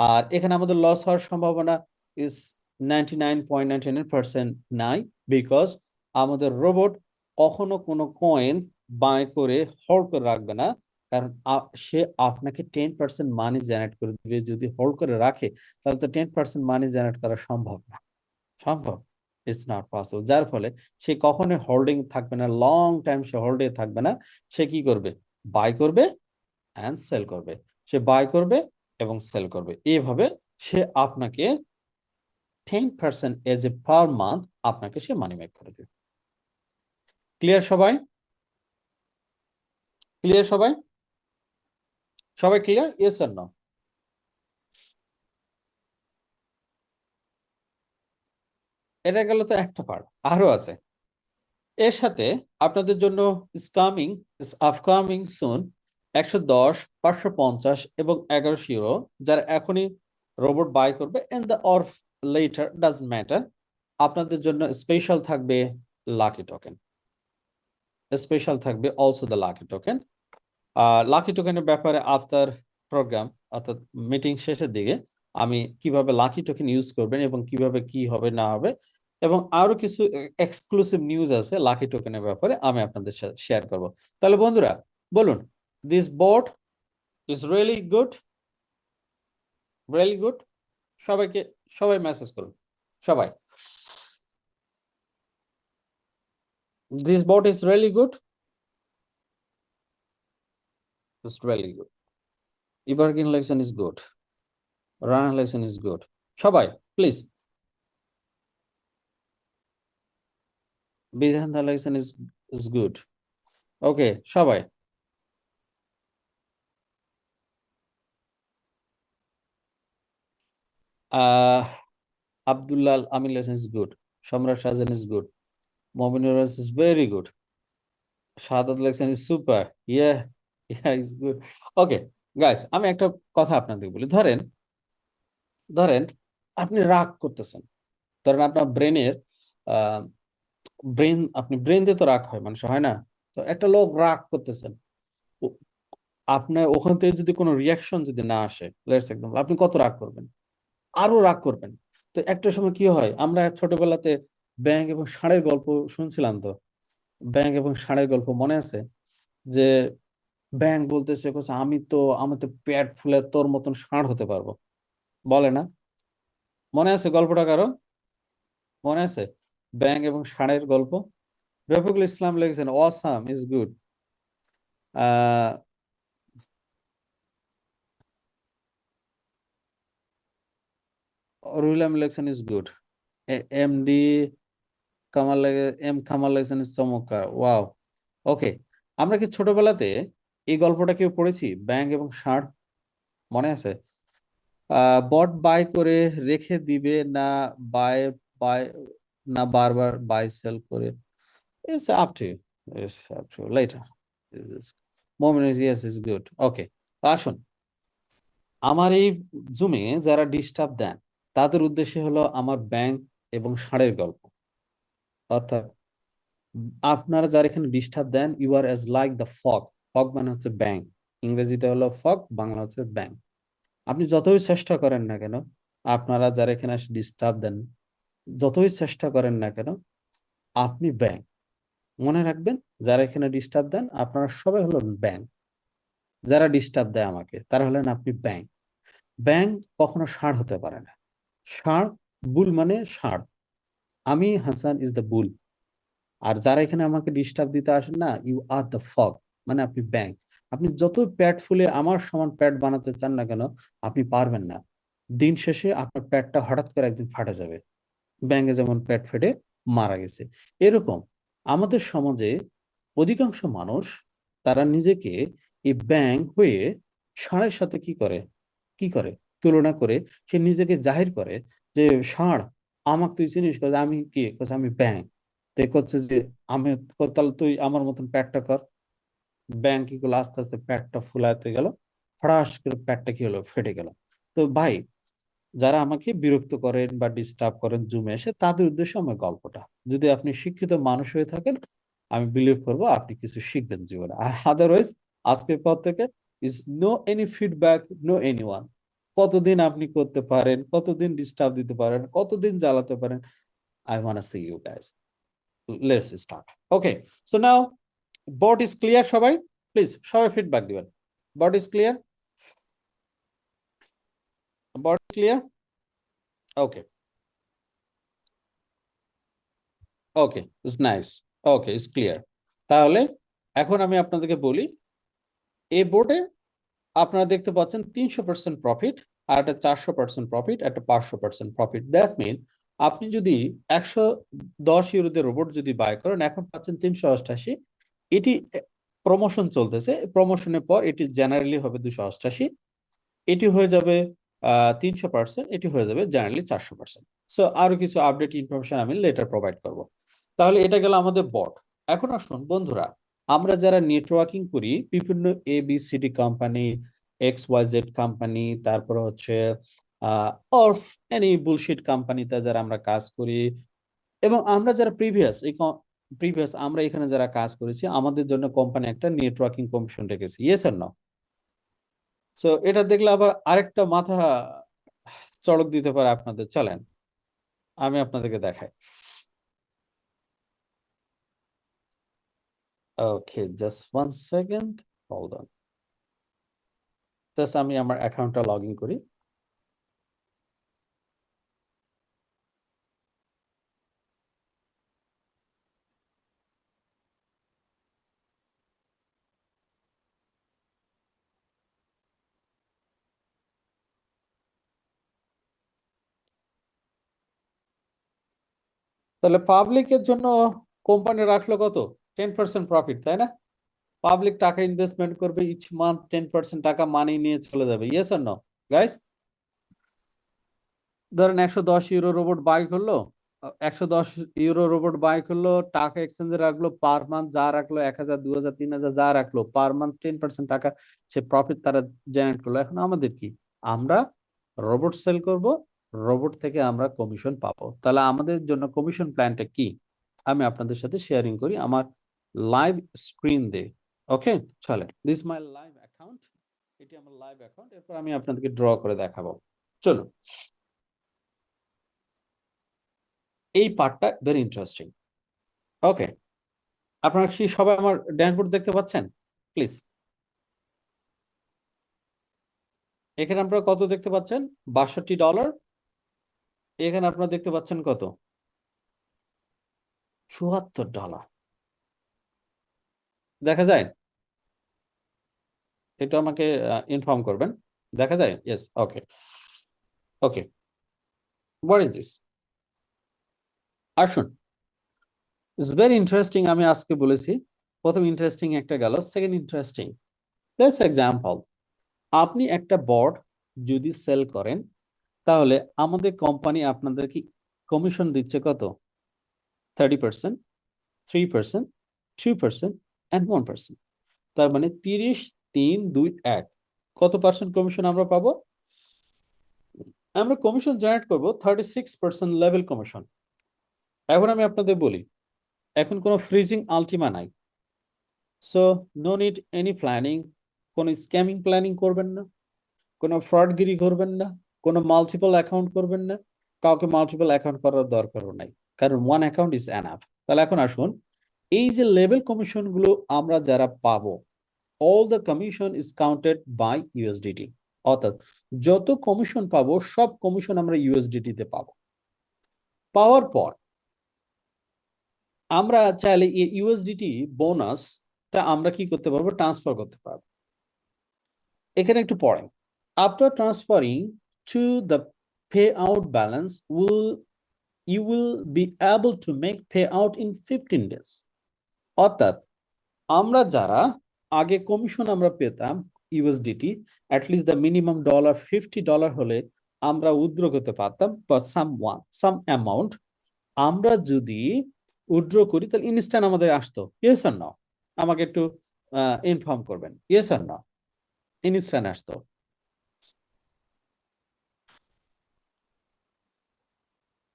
আর এখানে আমাদের লস হওয়ার সম্ভাবনা ইজ 99.99% নাই, বিকজ আমাদের রোবট কখনো কোনো কয়েন বাই করে হোল্ড করে রাখবে না। কারণ সে আপনাকে 10% মানি জেনারেট করে দিবে। যদি হোল্ড করে রাখে তাহলে তো 10% মানি জেনারেট করা সম্ভব না, সম্ভব, ইটস নট পসিবল। যার ফলে সে কখনোই হোল্ডিং থাকবে না, লং টাইম সে হোল্ডে থাকবে না। সে কি করবে, বাই করবে অ্যান্ড সেল করবে। সে বাই করবে এবং সেল করবে, এভাবে সে আপনাকে 10% এজ এ পার মান্থ আপনাকে সে মানি মেক করে দেবে। ক্লিয়ার সবাই? ক্লিয়ার সবাই? সবাই ক্লিয়ার? Yes or no? এটা গেল তো একটা পার্ট, আরো আছে এর সাথে। আপনাদের জন্য স্কামিং আপকামিং সুন 110, 550 এবং 1100 ইউরো, যারা এখনই রোবট বাই করবে and the or later does matter, আপনাদের জন্য স্পেশাল থাকবে লাকি টোকেন। স্পেশাল থাকবে also the lucky token. Lucky টোকেনের ব্যাপারে আফটার প্রোগ্রাম, অর্থাৎ মিটিং শেষের দিকে, আমি কিভাবে লাকি টোকেন ইউজ করবেন এবং কিভাবে কি হবে না হবে এবং আরো কিছু এক্সক্লুসিভ নিউজ আছে লাকি টোকেনের ব্যাপারে, আমি আপনাদের সাথে শেয়ার করব। তাহলে বন্ধুরা বলুন, this board is really good, really good. সবাইকে, সবাই মেসেজ করুন, সবাই, this board is really good, it's really good, ইভারগ্রিন election is good, run election is good. সবাই প্লিজ, বিধান ইলেকশন ইজ গুড। ওকে সবাই, আহ আব্দুল্লাহ আমিন ইলেকশন ইজ গুড, সম্রাট Shahjahan is good, Mominur is very good, Shahadat election is super, yeah yeah is good. Okay guys, আমি একটা কথা আপনাদের বলি। ধরেন ধরেন আপনি রাগ করতেছেন, ধরেন আপনার আপনি ব্রেন দিয়ে তো রাগ হয়, মানুষ হয় না? তো একটা লোক রাগ করতেছেন, ও- আপনার ওখান থেকে যদি কোনো রিয়াকশন যদি না আসে, লেটস এক্সাম্পল, আপনি কত রাগ করবেন, আরো রাগ করবেন। তো একটা সময় কি হয়, আমরা ছোটবেলাতে ব্যাঙ এবং ষাঁড়ের গল্প শুনছিলাম তো, ব্যাঙ এবং ষাঁড়ের গল্প মনে আছে? যে ব্যাঙ বলতেছে, বলছে, আমি তো পেট ফুলে তোর মতন ষাঁড় হতে পারবো, বলে না? মনে আছে গল্পটা কারো? মনে আছে ব্যাঙ এবং ষাঁড়ের গল্প? রফিকুল ইসলাম লিখেছেন অসাম ইজ গুড। আহ রুহুল আমিন লিখেছেন ইজ গুড। এমডি কামাল লিখেছেন ইজ চমৎকার, ওয়াও। ওকে, আমরা কি ছোটবেলাতে এই গল্পটা কেউ পড়েছি, ব্যাঙ এবং ষাঁড়? মনে আছে? বট বাই করে রেখে দিবে না, বাই বাই না বারবার বাই সেল করে, it's up to you, it's up to later. Moment is yes is good. Okay, আসুন, আমার এই জুমে যারা ডিস্টার্ব দেন তাদের উদ্দেশ্যে হলো আমার ব্যাংক এবং ষাঁড়ের গল্প। অর্থাৎ আপনারা যারা এখানে ডিস্টার্ব দেন, you are as like the fog. Fog মানে হচ্ছে ব্যাংক, ইংরেজিতে হলো ফগ, বাংলা হচ্ছে ব্যাংক। আপনি যতই চেষ্টা করেন না কেন, আপনারা যারা এখানে এসে ডিস্টার্ব দেন, যতই চেষ্টা করেন না কেন, আপনি ব্যাংক। মনে রাখবেন, যারা এখানে ডিস্টার্ব দেন আপনারা সবাই হলো ব্যাংক। যারা ডিস্টার্ব দেয় আমাকে তারা হলেন আপনি ব্যাংক। ব্যাংক কখনো ষাঁড় হতে পারে না। ষাঁড় বুল মানে ষাঁড়, আমি হাসান ইজ দ্য বুল। আর যারা এখানে আমাকে ডিস্টার্ব দিতে আসেন না, ইউ আর দ্য ফগ, মানে আপনি ব্যাং। আপনি যত প্যাট ফুলে আমার সমান প্যাট বানাতে চান না কেন, আপনি পারবেন না। দিন শেষে আপনার প্যাটটা হঠাৎ করে একদিন ফাটে যাবে, ব্যাঙে যেমন পেট ফেটে মারা গেছে। এরকম আমাদের সমাজে অধিকাংশ মানুষ, তারা নিজেকে এই ব্যাঙ হয়ে ষাঁড়ের সাথে কি করে তুলনা করে, সে নিজেকে জাহির করে যে ষাঁড়, আমাকে তুই চিনিস? কয় আমি কি? কয় আমি ব্যাঙ। তো করছে যে আমি, তাহলে তুই আমার মতন প্যাটটা কর। ব্যাঙ কি করলো, আস্তে আস্তে প্যাটটা ফুলাতে গেল, ফ্রাস করে প্যাটটা কি হলো, ফেটে গেল। তো ভাই, যারা আমাকে বিরক্ত করেন বা ডিস্টার্ব করেন জুমে এসে, তাদের উদ্দেশ্যে আমার গল্পটা। যদি আপনি শিক্ষিত মানুষ হয়ে থাকেন, আমি বিলিভ করব আপনি কিছু শিখবেন জীবনে। আর আদারওয়াইজ, আজকের পর থেকে is no any feedback, no any one. কতদিন আপনি করতে পারেন, কতদিন ডিস্টার্ব দিতে পারেন, কতদিন জ্বালাতে পারেন, I want see you guys. Let's start. Okay, so now, board is clear সবাই? প্লিজ সবাই ফিডব্যাক দিবেন। Board is clear? Board clear? Okay, okay, it's nice. Okay, it's clear. তাহলে এখন আমি আপনাদেরকে বলি, এই বোর্ডে আপনারা দেখতে পাচ্ছেন 300% প্রফিট, আর একটা 400% প্রফিট, একটা 500% প্রফিট। দ্যাটস মিন আপনি যদি 110 ইউরোতে রোবট যদি বাই করেন, এখন পাচ্ছেন 388। এটি প্রমোশন চলতেছে, প্রমোশনের পর এটি জেনারেলি হবে 288, এটি হয়ে যাবে 300%, এটি হয়ে যাবে জেনারেলি 400%। সো আরো কিছু আপডেট ইনফরমেশন আমি লেটার প্রোভাইড করব। তাহলে এটা গেল আমাদের বট। এখন আসুন বন্ধুরা, আমরা যারা নেটওয়ার্কিং করি বিভিন্ন ABCD কোম্পানি, XYZ কোম্পানি, তারপরে হচ্ছে অফ এনি বুলশিট কোম্পানিতে যারা আমরা কাজ করি, এবং আমরা যারা প্রিভিয়াস আমরা এখানে যারা কাজ করেছি, আমাদের জন্য কোম্পানি একটা নেটওয়ার্কিং কমিশন রেখেছে, ইয়েস অর নো? সো এটা দেখলে আবার আরেকটা মাথা চড়ক দিতে পারে আপনাদের। চলেন আমি আপনাদেরকে দেখাই। Okay, just 1 second, hold on. Just আমি আমার অ্যাকাউন্টটা লগ ইন করি। তাহলে পাবলিকের জন্য কোম্পানি রাখলো কত? 10% প্রফিট, তাই না? পাবলিক টাকা ইনভেস্টমেন্ট করবে, ইচ মান্থ 10% টাকা মানি নিয়ে চলে যাবে, ইয়েস অর নো গাইস? ধরেন 110 ইউরো রোবট বাই করলো, 110 ইউরো রোবট বাই করলো, টাকা এক্সচেঞ্জে রাখলো, পার মান্থ যা রাখলো, 1,000, 2,000, 3,000 যা রাখলো, পার মান্থ 10% টাকা সে প্রফিট তারা জেনারেট করলো। এখন আমাদের কি? আমরা রোবট সেল করব, রোবট থেকে আমরা কমিশন পাবো। তাহলে আমাদের জন্য কমিশন প্ল্যানটা কি, আমি আপনাদের সাথে শেয়ারিং করি আমার লাইভ স্ক্রিন দিয়ে। ওকে, চলে, দিস মাই লাইভ অ্যাকাউন্ট, এটি আমার লাইভ অ্যাকাউন্ট। এরপর আমি আপনাদেরকে ড্র করে দেখাবো। চলো, এই পার্টটা ভেরি ইন্টারেস্টিং। ওকে, আপনারা কি সবাই আমার ড্যাশবোর্ড দেখতে পাচ্ছেন? প্লিজ, এখানে আপনারা কত দেখতে পাচ্ছেন? $62। এখানে আপনারা দেখতে পাচ্ছেন কত? $74। দেখা যায়? এটা আমাকে ইনফর্ম করবেন। দেখা যায়? Yes, okay. Okay, what is this? আসুন, ইটস ভেরি ইন্টারেস্টিং। আমি আজকে বলেছি, প্রথম ইন্টারেস্টিং একটা গেল, সেকেন্ড ইন্টারেস্টিং। লেটস এক্সাম্পল, আপনি একটা বর্ড যদি সেল করেন, তাহলে আমাদের কোম্পানি আপনাদেরকে কমিশন দিচ্ছে কত? 30%, 3%, 2% and 1%। তার মানে 30, 3, 2, 1, কত পার্সেন্ট কমিশন আমরা পাবো? আমরা কমিশন জেনারেট করবো 36% লেভেল কমিশন। এখন আমি আপনাদের বলি, এখন কোনো ফ্রিজিং আলটিমা নাই। So no need any planning, কোনো স্ক্যামিং প্ল্যানিং করবেন না, কোনো ফ্রডগিরি করবেন না, কোনো মাল্টিপল অ্যাকাউন্ট করবেন না, কাউকে মাল্টিপল অ্যাকাউন্ট করার দরকারও নাই, কারণ ওয়ান অ্যাকাউন্ট ইজ এনাফ। তাহলে এখন আসুন, এই যে লেভেল কমিশন গুলো আমরা যারা পাবো, all the commission is counted by USDT, অর্থাৎ যত কমিশন পাবো সব কমিশন আমরা USDT তে পাবো। পাওয়ার পর আমরা চাইলে এই ইউএসডিটি বোনাসটা আমরা কি করতে পারবো, ট্রান্সফার করতে পারবো। এখানে একটু পড়েন, after transferring to the pay out balance you will be able to make payout in 15 days। অর্থাৎ আমরা যারা আগে কমিশন আমরা পেতাম ইউএসডিটি অ্যাটলিস্ট দ্য মিনিমাম $50 হলে আমরা উইথড্র করতে পারতাম, বা সাম অ্যামাউন্ট আমরা যদি উইথড্র করি তাহলে ইনস্ট্যান্ট আমাদের আসতো। ইয়েস আর নো? আমাকে একটু ইনফর্ম করবেন, ইয়েস আর নো? ইনস্ট্যান্ট আসতো।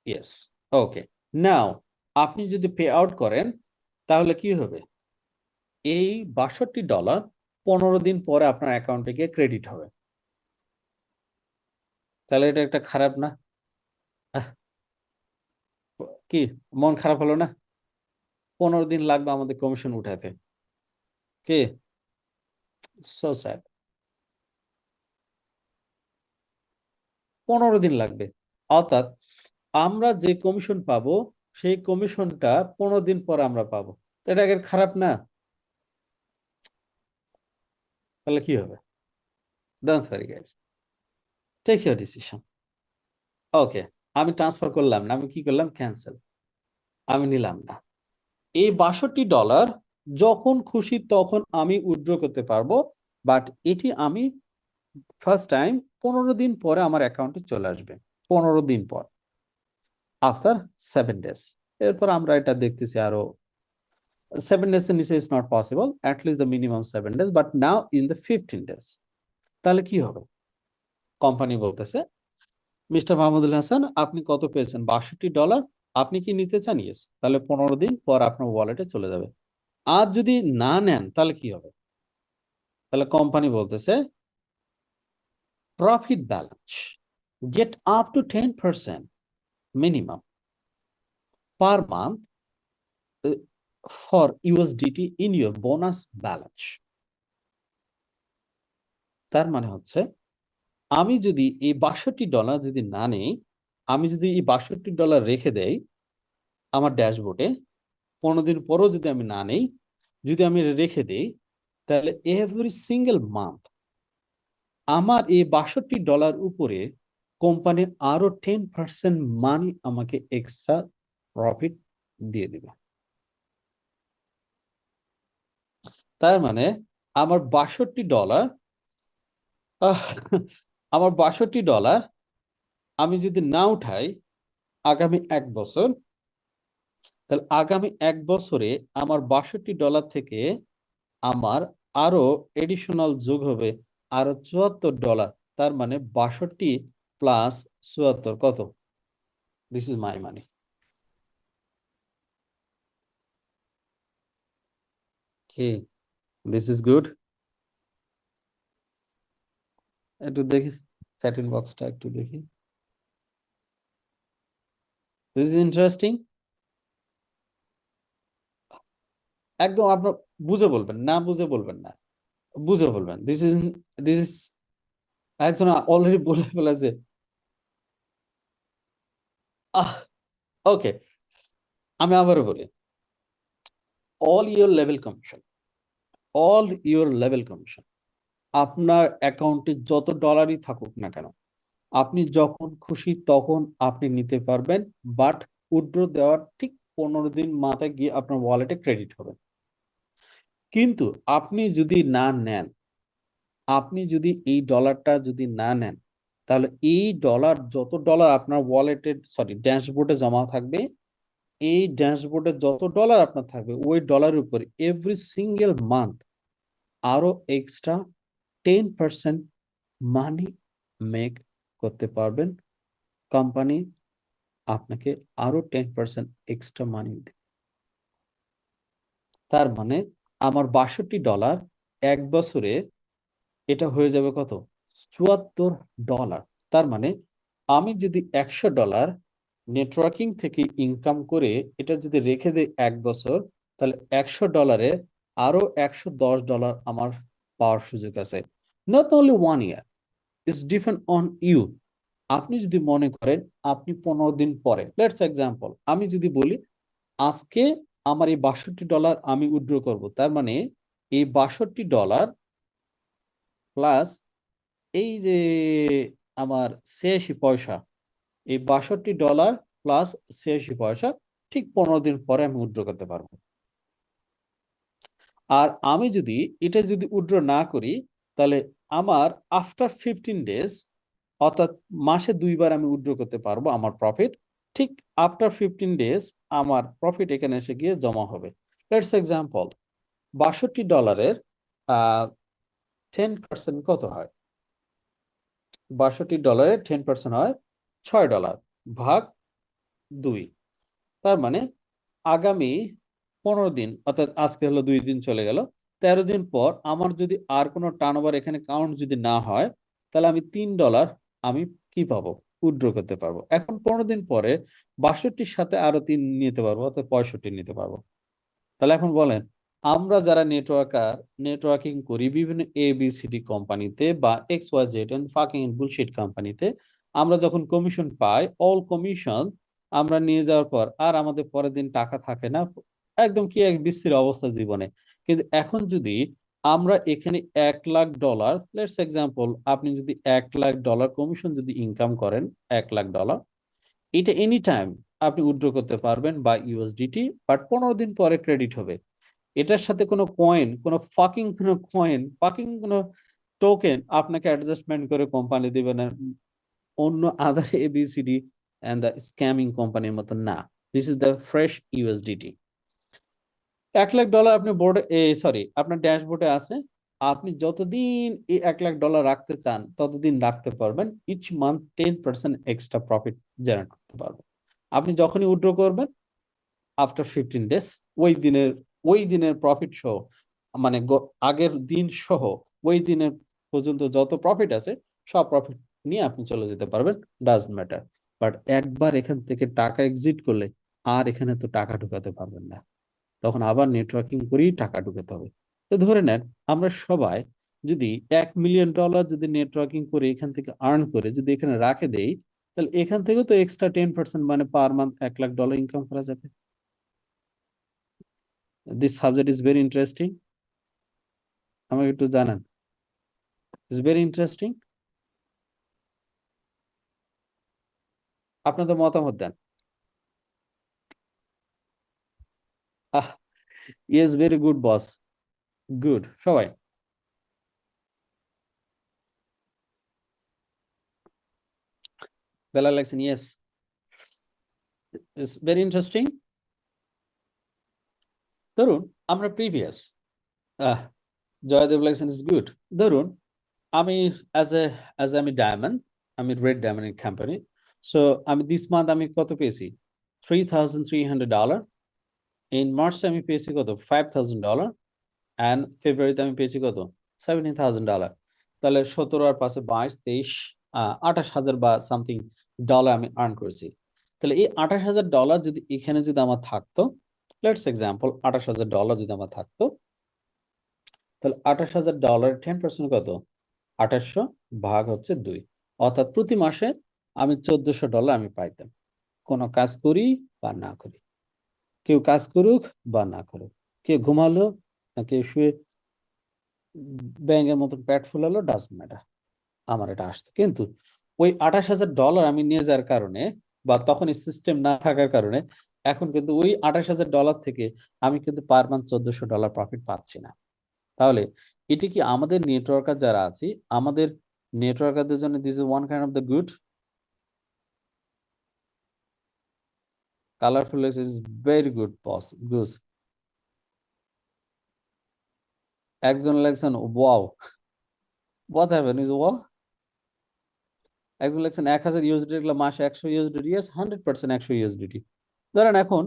ইয়েস, ওকে। নাও আপনি যদি পে আউট করেন তাহলে কি হবে, এই $62 15 দিন পরে আপনার অ্যাকাউন্টে গিয়ে ক্রেডিট হবে। তাহলে এটা একটা খারাপ না? কি মন খারাপ হলো না? 15 দিন লাগবে আমাদের কমিশন উঠাতে। কি সো স্যাড। 15 দিন লাগবে। অর্থাৎ আমরা যে কমিশন পাবো সেই কমিশনটা 15 দিন পর আমরা পাবো। এটা এর খারাপ না? তাহলে কি হবে? Don't worry guys, take your decision. Okay, আমি ট্রান্সফার করলাম না, আমি কি করলাম, ক্যান্সেল, আমি নিলাম না। এই $62 যখন খুশি তখন আমি উইথড্র করতে পারবো, বাট এটি আমি ফার্স্ট টাইম 15 দিন পরে আমার অ্যাকাউন্টে চলে আসবে, 15 দিন পর, আফটার 7 days। এরপর আমরা এটা দেখতেছি আরো 7 days এর নিচে is not possible, at least the minimum 7 days, but now in the 15 days। তাহলে কি হবে, কোম্পানি বলতেছে মিস্টার মাহমুদুল হাসান আপনি কত পেয়েছেন, $62, আপনি কি নিতে চান? ইয়েস, তাহলে 15 দিন পর আপনার ওয়ালেটে চলে যাবে। আর যদি না নেন তাহলে কি হবে, তাহলে কোম্পানি বলতেছে profit balance get up to 10% minimum per month for USDT in your bonus balance। তার মানে হচ্ছে আমি যদি এই $62 যদি না নেই, আমি যদি এই $62 রেখে দেই আমার ড্যাশবোর্ডে, 15 দিন পরও যদি আমি না নেই, যদি আমি রেখে দেই, তাহলে এভরি সিঙ্গেল মান্থ আমার এই $62 উপরে কোম্পানি আরো 10% মানি আমাকে এক্সট্রা প্রফিট দিয়ে দিবে। তার মানে আমার $62 আমার $62 আমি যদি না উঠাই আগামী 1 বছর, তাহলে আগামী 1 বছরে আমার $62 থেকে আমার আরো এডিশনাল যোগ হবে আরো $74। তার মানে 62 প্লাস 74 কত? দিস ইজ মাই মানি। কি দিস ইজ গুড? একটু দেখি চ্যাটিং বক্সটা একটু দেখি। This is interesting. একদম আপনার বুঝে বলবেন, না বুঝে বলবেন না, বুঝে বলবেন। দিস ইজ একজন অলরেডি বলে ফেলেছে। ওকে, আমি আবারও বলি, all your level commission, all your level commission আপনার অ্যাকাউন্টে যত ডলারই থাকুক না কেন, আপনি যখন খুশি তখন আপনি নিতে পারবেন, বাট উইথড্র দেওয়ার ঠিক 15 দিন মাথায় গিয়ে আপনার ওয়ালেটে ক্রেডিট হবে। কিন্তু আপনি যদি না নেন, আপনি যদি এই ডলারটা যদি না নেন, তাহলে এই ডলার যত ডলার আপনার ওয়ালেটে ড্যাশবোর্ডে জমা থাকবে, এই ড্যাশবোর্ডে যত ডলার আপনার থাকবে ওই ডলারের উপর এভরি সিঙ্গেল মান্থ আরো এক্সট্রা 10% মানি মেক করতে পারবেন। কোম্পানি আপনাকে আরো 10% এক্সট্রা মানি দেবে। তার মানে আমার $62 1 বছরে এটা হয়ে যাবে কত, $74। তার মানে আমি যদি $100 নেটওয়ার্কিং থেকে ইনকাম করে এটা যদি রেখে দেই 1 বছর, তাহলে $100 আরো $110 আমার পাওয়ার সুযোগ আছে। Not only 1 year, it's depend on you. আপনি যদি মনে করেন আপনি 15 দিন পরে, লেটস এক্সাম্পল, আমি যদি বলি আজকে আমার এই $62 আমি উইথড্র করব, তার মানে এই $62 প্লাস এই যে আমার 86 পয়সা, এই $62 প্লাস 86 পয়সা ঠিক 15 দিন পরে আমি উইথড্র করতে পারবো। আর আমি যদি এটা যদি উইথড্র না করি, তাহলে আমার আফটার 15 ডেজ, অর্থাৎ মাসে 2বার আমি উইথড্র করতে পারবো আমার প্রফিট। ঠিক আফটার 15 ডেজ আমার প্রফিট এখানে এসে গিয়ে জমা হবে। লেটস এক্সাম্পল, $62 10% কত হয়? $62 10% হয় $6 ভাগ 2। তার মানে আগামী 15 দিন, অর্থাৎ আজকে হলো 2 দিন চলে গেল, 13 দিন পর আমার যদি আর কোনো টার্নওভার এখানে কাউন্ট যদি না হয়, তাহলে আমি $3 আমি কি পাবো? উইথড্র করতে পারবো। এখন 15 দিন পরে 62-র সাথে আরো 3 নিতে পারবো, অর্থাৎ 65 নিতে পারবো। তাহলে এখন বলেন, আমরা যারা নেটওয়ার্কিং করি বিভিন্ন ABCD কোম্পানিতে বা XYZ এন্ড ফাকিং বুলশিট কোম্পানিতে, আমরা যখন কমিশন পাই, অল কমিশন আমরা নিয়ে যাওয়ার পর আর আমাদের পরের দিন টাকা থাকে না, একদম কি এক বিশ্রী অবস্থা জীবনে। কিন্তু এখন যদি আমরা এখানে $1,00,000, লেটস এক্সাম্পল, আপনি যদি $1,00,000 কমিশন যদি ইনকাম করেন, $1,00,000, এটা এনি টাইম আপনি উইথড্র করতে পারবেন বা USDT, বাট 15 দিন পরে ক্রেডিট হবে। এটার সাথে কোনো কয়েন, কোনো কয়েন ফাকিং কোনো টোকেন আপনাকে অ্যাডজাস্টমেন্ট করে কোম্পানি দিবে না, অন্য আদার ABCD অ্যান্ড দ্য স্ক্যামিং কোম্পানির মতো না। This is the fresh USDT। $1,00,000 আপনি বোর্ডে, সরি, আপনার ড্যাশবোর্ডে আছে। আপনি যতদিন এই $1,00,000 রাখতে চান ততদিন রাখতে পারবেন। Each month 10% extra profit generate করতে পারবেন। আপনি যখনই উইথড্র করবেন আফটার 15 ডেজ, ওই দিনের প্রফিট সহ, মানে আগের দিন সহ ওই দিনের পর্যন্ত যত প্রফিট আছে সব প্রফিট নিয়ে আপনি চলে যেতে পারবেন, ডাজন্ট ম্যাটার। বাট একবার এখান থেকে টাকা এক্সিট করলে আর এখানে তো টাকা ঢুকাতে পারবেন না, তখন আবার নেটওয়ার্কিং করেই টাকা ঢুকাতে হবে। তো ধরে নেন আমরা সবাই যদি $1,000,000 যদি নেটওয়ার্কিং করে এখান থেকে আর্ন করে যদি এখানে রাখে দেই, তাহলে এখান থেকেও তো এক্সট্রা 10%, মানে পার মান্থ $1,00,000 ইনকাম করা যাবে। This subject is very interesting, আমাকে একটু জানান। ইজ ভেরি ইন্টারেস্টিং, আপনাদের মতামত দেন। Ah, yes, very good boss, good. সবাই বেলা লাগছেন, ইয়েস, ইজ ভেরি ইন্টারেস্টিং। ধরুন আমরা প্রিভিয়াস, জয়দেব লাগছেন, ইজ গুড। ধরুন আমি অ্যাজ এ আমি ডায়মন্ড, আমি রেড ডায়মন্ড কোম্পানি। সো আমি দিস মান্থ আমি কত পেয়েছি? $3,300। ইন মার্চে আমি পেয়েছি কত? $5,000। অ্যান্ড ফেব্রুয়ারিতে আমি পেয়েছি কত? $17,000। তাহলে 17 আর 5-এ 22, 23, 28,000 বা সামথিং ডলার আমি আর্ন করেছি। তাহলে এই $28,000 যদি এখানে যদি আমার থাকতো, লেটস এক্সাম্পল, $28,000 যদি আমার থাকতো, তাহলে $28,000 10% কত? 2800 ভাগ হচ্ছে 2, অর্থাৎ প্রতি মাসে আমি $1,400 আমি পাইতাম, কোনো কাজ করি বা না করি। কেউ কাজ করুক বা না করুক, কেউ ঘুমালো না কেউ শুয়ে ব্যাঙের মতন পেট ফুলালো, ডাজন্ট ম্যাটার, আমার এটা আসতো। কিন্তু ওই $28,000 আমি নিয়ে যাওয়ার কারণে বা তখন এই সিস্টেম না থাকার কারণে এখন কিন্তু ওই $28,000 থেকে আমি কিন্তু পার মান্থ $1,400 প্রফিট পাচ্ছি না। তাহলে এটি কি আমাদের নেটওয়ার্কার যারা আছি, আমাদের নেটওয়ার্কারদের জন্য this is one kind of the good? Colourful is very good boss, good. একজন লেখছেন wow, what happened is wow। একজন লেখছেন 1,000 USD মাসে 100 USD, ইয়েস, 100% 100 USD। ধরেন এখন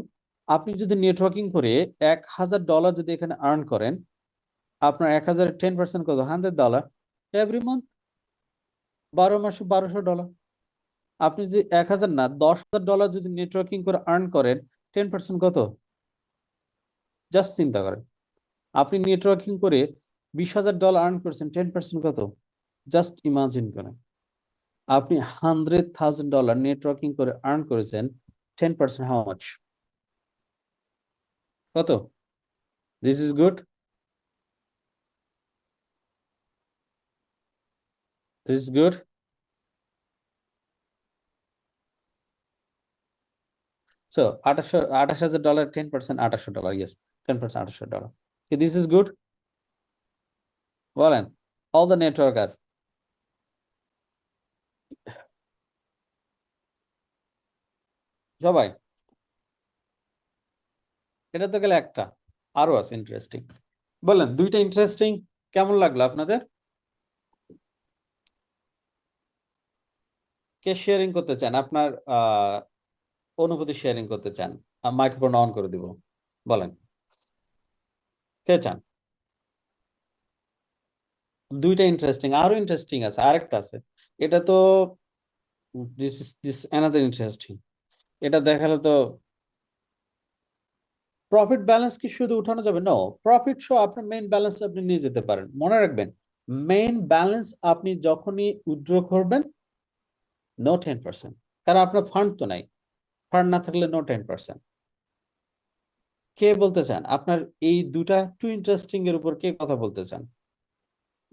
আপনি যদি নেটওয়ার্কিং করে $1,000 যদি এখানে আর্ন করেন, আপনার 1,000-এর 10% কত? $100 এভরি মান্থ, 12 মাসে $1,200। আপনি যদি 1,000 না $10,000 যদি নেটওয়ার্কিং করে আর্ন করেন, 10% কত? জাস্ট চিন্তা করেন, আপনি নেটওয়ার্কিং করে $20,000 আর্ন করছেন, 10% কত? জাস্ট ইমাজিন করেন। আপনি $100,000 নেটওয়ার্কিং করে আর্ন করেছেন 10%, হাউ মাচ? কত? This is good, this is good. So $28,000, 10%, $28,000, yes, 10%, $28,000। This is good, বলেন। অল দ্য নেটওয়ার্কার, সবাই। এটা তো গেলে একটা, আরো আছে ইন্টারেস্টিং। বলেন, দুইটা ইন্টারেস্টিং কেমন লাগলো আপনাদের? কে শেয়ারিং করতে চান? আপনার অনুভূতি শেয়ারিং করতে চান? মাইক্রোফোন অন করে দিব, বলেন কে চান? দুইটা ইন্টারেস্টিং, আরো ইন্টারেস্টিং আছে, আরেকটা আছে। এটা তো দিস অ্যানাদার ইন্টারেস্টিং। এটা দেখালে তো প্রফিট ব্যালেন্স কি শুধু উঠানো যাবে? নো, প্রফিট সহ আপনার মেইন ব্যালেন্স আপনি নিয়ে যেতে পারেন। মনে রাখবেন, মেইন ব্যালেন্স আপনি যখনই উইথড্র করবেন, নো 10%, কারণ আপনার ফান্ড তো নাই। ফান্ড না থাকলে নো 10%। কে বলতে চান আপনার এই দুটা টু ইন্টারেস্টিং এর উপর কে কথা বলতে চান?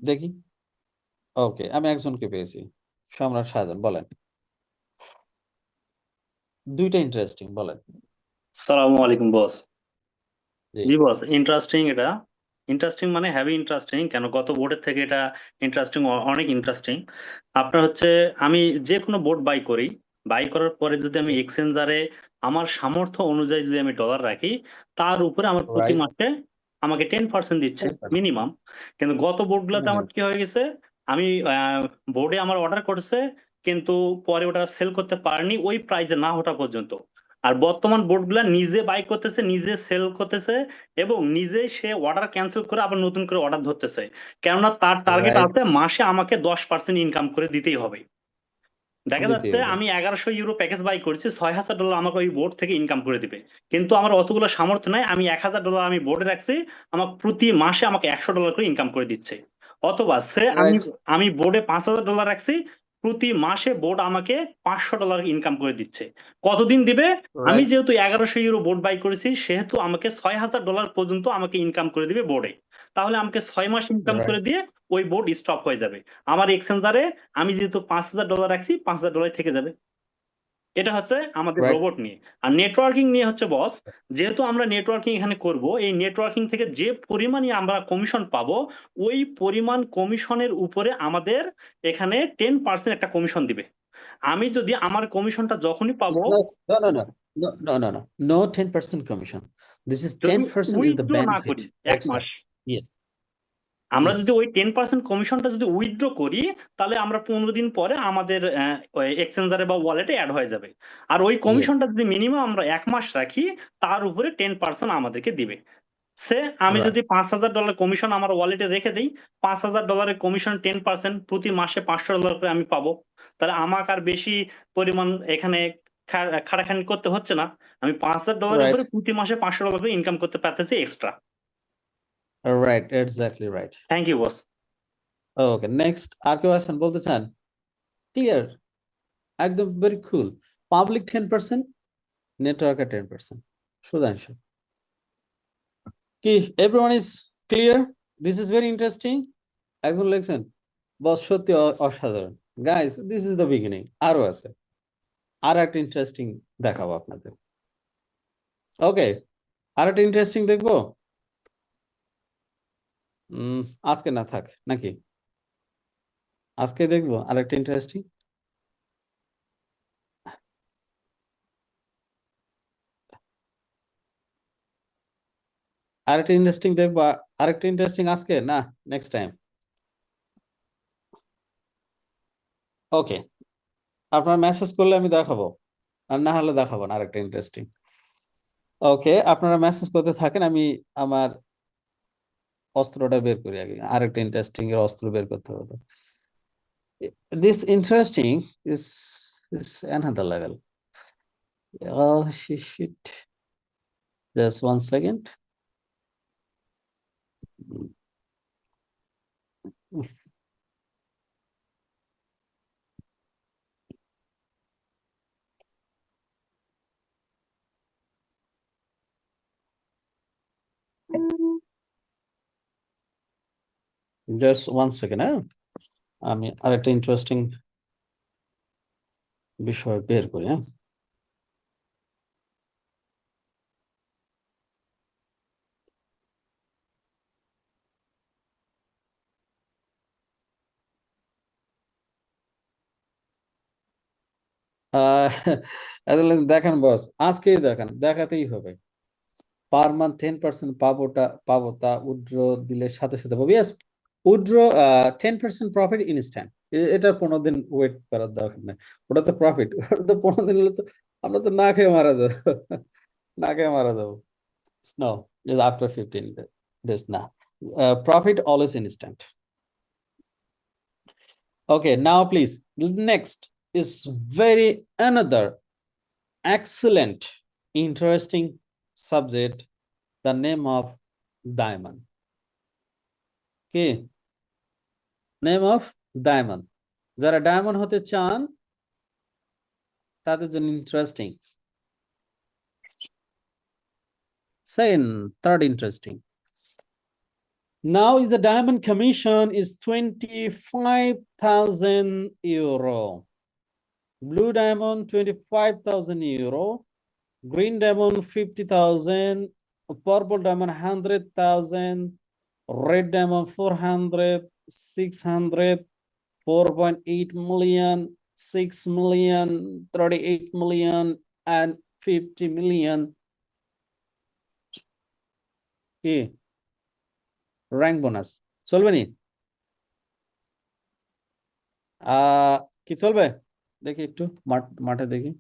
দেখি। ওকে, আমি একজনকে পেয়েছি, সম্রাট শাহজাহান, বলেন। দুইটা ইন্টারেস্টিং, বলেন। সালামু আলাইকুম বস। জি, জি বস, ইন্টারেস্টিং এটা। ইন্টারেস্টিং মানে হ্যাভি ইন্টারেস্টিং, কেন গত বোর্ডের থেকে এটা ইন্টারেস্টিং, অনেক ইন্টারেস্টিং। আপনার হচ্ছে আমি যে কোনো বোর্ড বাই করি, বাই করার পরে যদি আমি এক্সচেঞ্জারে আমার সামর্থ্য অনুযায়ী যদি আমি ডলার রাখি, তার উপরে আমার প্রতি রাইট, মাসে আমাকে 10% দিচ্ছে 10%। মিনিমাম। কিন্তু গত বোর্ডগুলোতে আমার কি হয়ে গেছে, আমি বোর্ডে আমার অর্ডার করছে, কিন্তু পরে ওটা সেল করতে পারিনি ওই প্রাইসে না ওঠা পর্যন্ত। আর বর্তমান বোর্ডগুলা নিজে বাই করতেছে, নিজে সেল করতেছে, এবং নিজে সে অর্ডার ক্যান্সেল করে আবার নতুন করে অর্ডার ধরতেছে। কেননা তার টার্গেট রাইট, আছে মাসে আমাকে 10% ইনকাম করে দিতেই হবে। দেখা দিতে যাচ্ছে হবে। আমি 1100 ইউরো প্যাকেজ বাই করছি, $6,000 আমাকে ওই বোর্ড থেকে ইনকাম করে দিবে। কিন্তু আমার অতগুলো সামর্থ্য নাই, আমি $1,000 আমি বোর্ডে রাখছি, আমাকে প্রতি মাসে আমাকে $100 করে ইনকাম করে দিচ্ছে। অথবা সে আমি রাইট, আমি বোর্ডে $5,000 রাখছি, প্রতি মাসে বোর্ড আমাকে $500 ইনকাম করে দিচ্ছে। কতদিন দিবে? আমি রাইট, যেহেতু 1100 ইউরো বোর্ড বাই করেছি, সেহেতু আমাকে $6,000 পর্যন্ত আমাকে ইনকাম করে দিবে বোর্ডে। তাহলে আমাকে 6 মাস ইনকাম রাইট, করে দিয়ে ওই বোর্ড স্টপ হয়ে যাবে। আমার এক্সচেঞ্জারে আমি যেহেতু $5,000 রাখছি, $5,000 থেকে যাবে। এটা হচ্ছে আমাদের রাইট, রোবট নিয়ে। আর নেটওয়ার্কিং নিয়ে হচ্ছে বস, যেহেতু আমরা নেটওয়ার্কিং এখানে করব, এই নেটওয়ার্কিং থেকে যে পরিমাণই আমরা কমিশন পাবো, ওই পরিমাণ কমিশনের উপরে আমাদের এখানে 10% একটা কমিশন দিবে। আমি যদি আমার কমিশনটা যখনই পাবো, No, no, no, no, no, no, no, no. No 10% commission. This is যদি 10% is the উইথড্র না benefit করি এক extra. মাস, Yes, আমরা yes, যদি ওই 10% কমিশনটা যদি উইথড্র করি, তাহলে আমরা 15 দিন পরে আমাদের এক্সচেঞ্জারে বা ওয়ালেটে অ্যাড হয়ে যাবে। আর ওই yes, কমিশনটা যদি মিনিমাম আমরা 1 মাস রাখি, তার উপরে 10% আমাদেরকে দিবে। সে আমি right, যদি $5,000 কমিশন আমার ওয়ালেটে রেখে দিই, $5,000 কমিশন 10%, প্রতি মাসে $500 করে আমি পাবো। তাহলে আমাকে আর বেশি পরিমাণ এখানে খাটাখাটনি করতে হচ্ছে না। আমি $5,000 right, উপরে প্রতি মাসে $500 করে ইনকাম করতে পারতেছি extra. right, exactly right. Thank you boss. Okay, next, আর কেউ আছেন বলতে চান? Clear, একদম very cool. Public 10%, network 10%. Sudhanshu, কি everyone is clear? This is very interesting. একজন লিখছেন, বস সত্যি অসাধারণ। Guys, this is the beginning. আরো আছে, আর একটা ইন্টারেস্টিং দেখাবো আপনাদের। ওকে, আর একটা ইন্টারেস্টিং দেখবো। উম আজকে না থাক নাকি? আজকে দেখবো আর একটা ইন্টারেস্টিং। আরেকটা ইন্টারেস্টিং দেখবো, আরেকটা ইন্টারেস্টিং আজকে না, নেক্সট টাইম। ওকে, আপনারা মেসেজ করলে আমি দেখাবো, আর না হলে দেখাবো না আরেকটা ইন্টারেস্টিং। ওকে, আপনারা মেসেজ করতে থাকেন, আমি আমার অস্ত্রটা বের করি আগে, আরেকটা ইন্টারেস্টিং এর অস্ত্র বের করতে হবে। This interesting is another level. Shit, just 1 second. Just one second, হ্যাঁ, আমি আরেকটা ইন্টারেস্টিং বিষয় বের করি, হ্যাঁ। আসলে দেখেন বস, আজকেই দেখেন, দেখাতেই হবে। পার মান্থ 10% পাবো, তা উইথড্র দিলে সাথে সাথে পাবো। Yes, withdraw 10% profit instant. এটা 15 দিন ওয়েট করার দরকার নেই। ওটা তো প্রফিট, ওটা তো 15 দিন হলে তো আমরা তো না খেয়ে মারা যাবো। না খেয়ে মারা যাবো। নো, আফটার 15 days না। Profit always instant. Okay, now please. Next is very another excellent, interesting subject, the name of diamond. Okay, name of diamond. যারা ডায়মন্ড হতে চান তাদের জন্য interesting. Second, third interesting. Now is the diamond commission is 25,000 euro. Blue diamond 25,000 euro. Green diamond 50,000, purple diamond 100,000, red diamond 400, 600, 4.8 million, 6 million, 38 million, and 50 million. কি rank bonus চলবে নি? কি চলবে দেখি একটু মাঠে দেখি,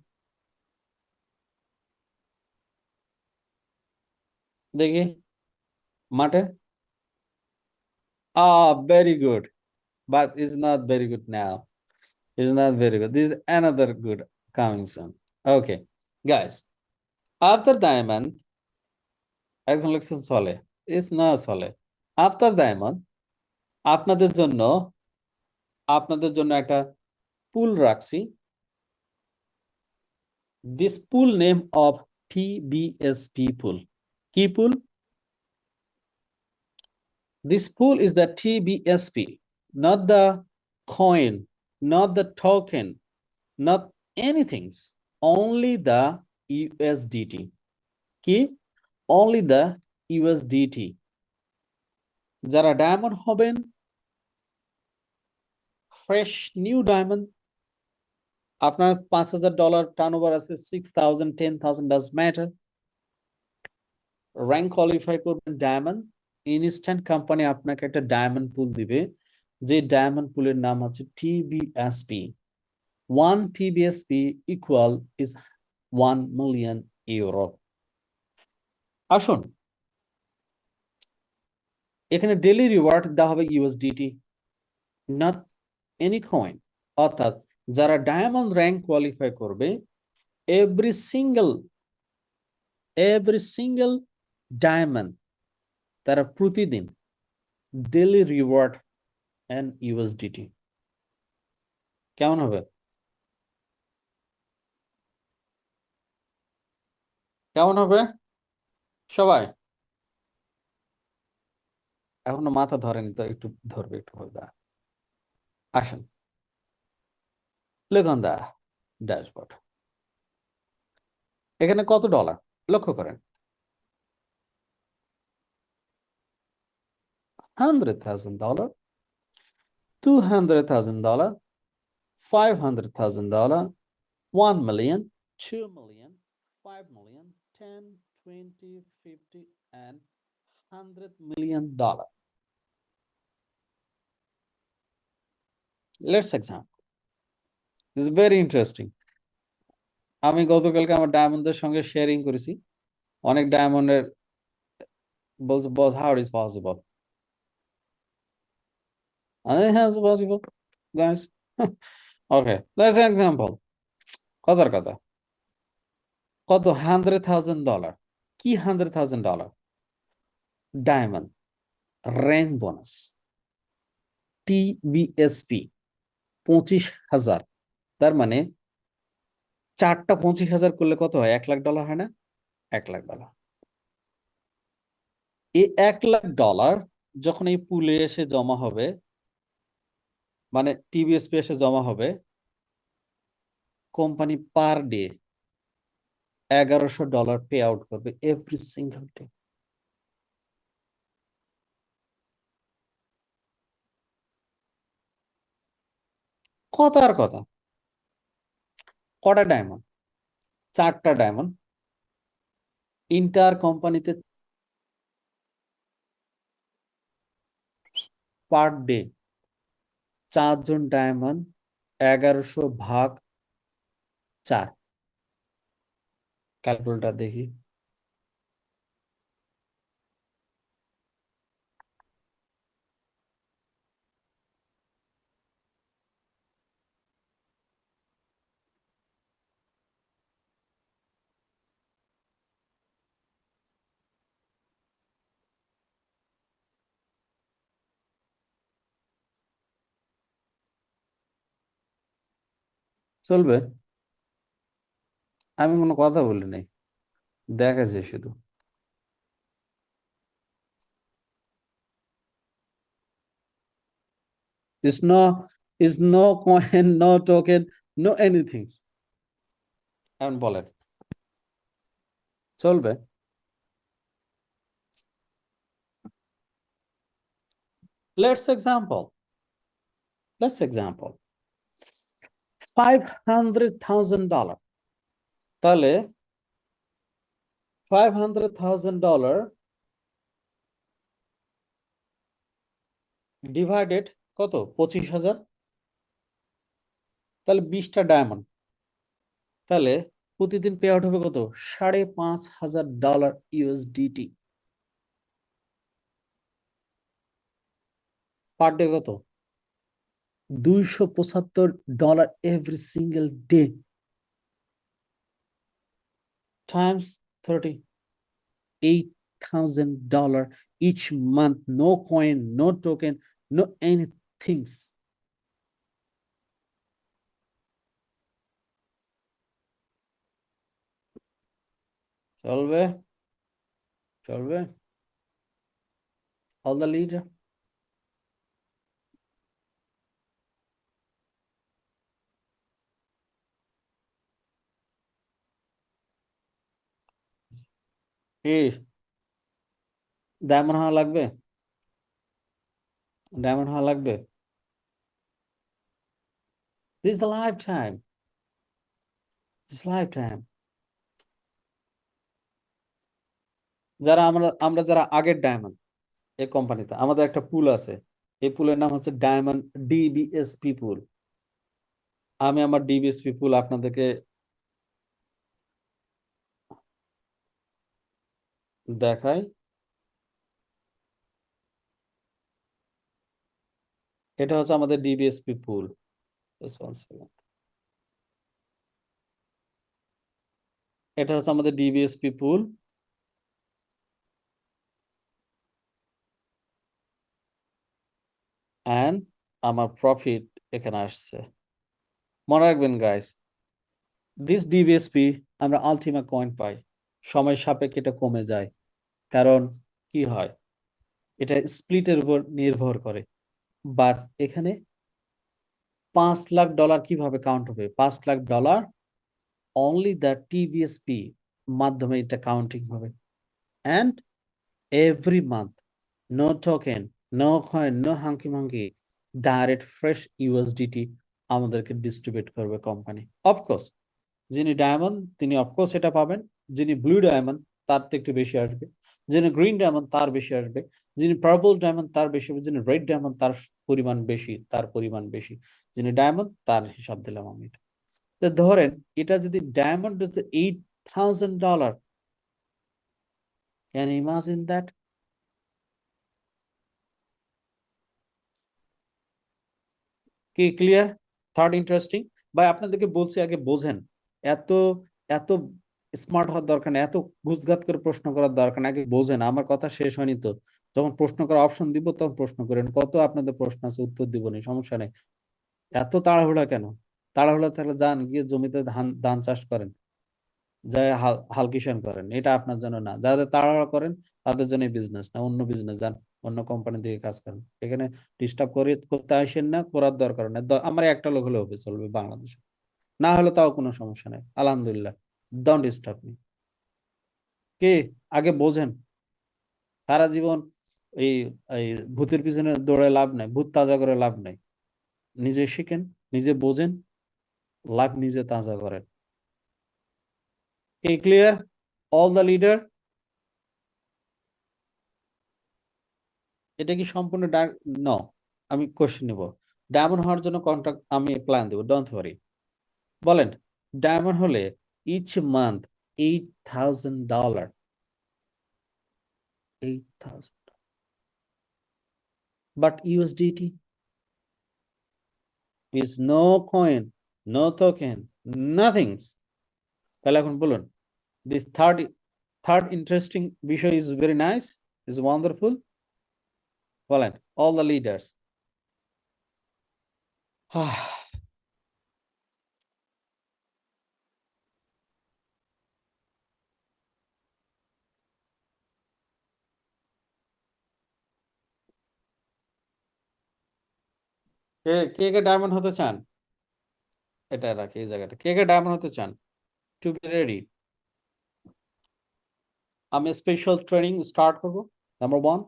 দেখি মাঠে। Very good, but it's not very good now. It's not very good. This is another good coming soon. Okay, guys. After diamond, একজন লিখছেন চলে, is not চলে। After diamond, আপনাদের জন্য একটা পুল রাখছি। This pool name of TBSP pool. কি pool? This pool is the TBSP, not the coin, not the token, not anything. Only the USDT. কি? Only the USDT. যারা ডায়মন্ড হবেন, fresh new diamond, আপনার $5,000 turnover আছে, 6,000, 10,000 does matter, rank qualify করবেন diamond, instant company আপনাকে একটা diamond পুল দিবে, যে ডায়মন্ড পুলের নাম হচ্ছে TBSP। 1 TBSP equal is 1 million euro. আসুন, এখানে ডেইলি রিওয়ার্ড দেওয়া হবে USDT, নট এনি কয়েন। অর্থাৎ যারা ডায়মন্ড র্যাঙ্ক কোয়ালিফাই করবে, every single diamond, তারা প্রতিদিন ডেইলি রিওয়ার্ড এন্ড USDT। কেমন হবে? কেমন হবে সবাই? এখনো মাথা ধরেনি তো, একটু ধরবে, একটু হবে। আসেন, look on the dashboard. এখানে কত ডলার লক্ষ্য করেন? $100,000, $200,000, $500,000, 1 million, 2 million, 5 million, 10, 20, 50, and $100 million. Let's examine. This is very interesting. আমি গতকালকে আমার ডায়মন্ডের সঙ্গে শেয়ারিং করেছি, অনেক ডায়মন্ডের বলছে, বস, হাউ ইজ পসিবল? হ্যাঁ, possible guys. Okay, let's example. কথার কথা, কত? $100,000। কি $100,000? Diamond rank bonus TBSP 25,000। তার মানে 4টা 25,000 করলে কত হয়? $1,00,000 হয় না? $1,00,000। এই $1,00,000 যখন এই পুলে এসে জমা হবে, মানে টিবিএসপি এসে জমা হবে, company per day $1100 pay out করবে এভরি সিঙ্গেল ডে। কথা আর কথা। কটা ডায়মন্ড? 4টা ডায়মন্ড। ইন্টার কোম্পানিতে পার ডে 4 জন ডায়মন্ড, 1100 ভাগ 4। ক্যালকুলেটর দেখি। চলবে? আমি কোনো কথা বলি নাই, দেখাচ্ছি শুধু। Is no coin, no token, no anything. এখন বলেন চলবে? Let's example. $500,000। তাহলে $500,000 ডিভাইডেড কত? 25,000। তাহলে 20টা ডায়মন্ড। তাহলে প্রতিদিন পে আউট হবে কত? $5,500 USDT। পার ডে কত? $275 every single day Times 30, $8,000 each month. No coin, no token, no anything. চলবে? চলবে? All the leader. এই ডায়মন্ড হওয়া লাগবে? ডায়মন্ড হওয়া লাগবে? This is the lifetime. This lifetime. যারা আমরা যারা আগের ডায়মন্ড এই কোম্পানিতে, আমাদের একটা পুল আছে। এই পুলের নাম হচ্ছে ডায়মন্ড ডিবিএসপি পুল। আমি আমার ডিবিএসপি পুল আপনাদেরকে দেখাই। এটা হচ্ছে আমাদের ডিবিএসপি পুল। এটা হচ্ছে আমাদের ডিবিএসপি পুল। এন্ড আমার প্রফিট এখানে আসছে। মনে রাখবেন গাইস, দিস ডিবিএসপি আমরা আলটিমা কয়েন পাই, সময় সাপেক্ষে এটা কমে যায়। কারণ কি হয়, এটা স্প্লিটের উপর নির্ভর করে। বাট এখানে $5,00,000 কিভাবে কাউন্ট হবে? $5,00,000 অনলি দ্য টিবিএসপি মাধ্যমে এটা কাউন্টিং হবে। And every month, no token, no coin, no hanky monkey, direct fresh USDT আমাদেরকে ডিস্ট্রিবিউট করবে কোম্পানি। অফকোর্স যিনি ডায়মন্ড তিনি অফকোর্স এটা পাবেন। যিনি ব্লু ডায়মন্ড তার তো একটু বেশি আসবে, যিনি গ্রিন ডায়মন্ড তার বেশি আসবে, যিনি পার্পল ডায়মন্ড তার বেশি হবে, যিনি রেড ডায়মন্ড তার পরিমাণ বেশি, যিনি ডায়মন্ড তার হিসাব দিলাম আমি এটা। তো ধরেন এটা যদি diamond is $8,000, can imagine that? কি ক্লিয়ার? Third interesting. ভাই আপনাদেরকে বলছি আগে বোঝেন। এত এত স্মার্ট হওয়ার দরকার নেই, এত ঘুষঘাত করে প্রশ্ন করার দরকার নেই, আগে বোঝেন। আমার কথা শেষ হয়নি তো। যখন প্রশ্ন করার অপশন দিব তখন প্রশ্ন করেন। কত আপনাদের প্রশ্ন আছে, উত্তর দিব না, সমস্যা নেই। এত তাড়াহুড়া কেন? তাড়াহুড়া থাকলে যান গিয়ে জমিতে ধান ধান চাষ করেন, যায় হাল কিষান করেন। এটা আপনার জন্য না। যাদের তাড়াহুড়া করেন তাদের জন্য বিজনেস না, অন্য বিজনেস যান। অন্য কোম্পানি দিয়ে কাজ করেন, এখানে ডিস্টার্ব করতে আসেন না, করার দরকার নেই। আমার একটা লোক হলে হবে, চলবে বাংলাদেশে, না হলে তাও কোনো সমস্যা নেই, আলহামদুলিল্লাহ। Don't disturb me. কে আগে বোঝেন, সারা জীবন এই এই ভূতের পিছনে দৌড়ে লাভ নাই, ভূত তাজা করে লাভ নাই। নিজে শিখেন, নিজে বোঝেন, লাভ নিজে তাজা করেন। কে ক্লিয়ার? All the leader. এটা কি সম্পূর্ণ ন, আমি কোশ্চেন নিব। ডায়মন্ড হওয়ার জন্য কন্ট্রাক্ট আমি প্ল্যান দেবো, ডোন্ট ওয়ারি। বলেন, ডায়মন্ড হলে each month $8,000, 8,000, but USDT is no coin, no token, nothing. তাহলে এখন বলুন, this third interesting বিষয় is very nice, is wonderful. বলেন, all the leaders. K K K diamond হতে চান? এটা রাখি এই জায়গাটা। কে কে ডায়মন্ড হতে চান? To be ready. আমি স্পেশাল ট্রেনিং স্টার্ট করব। Number 1,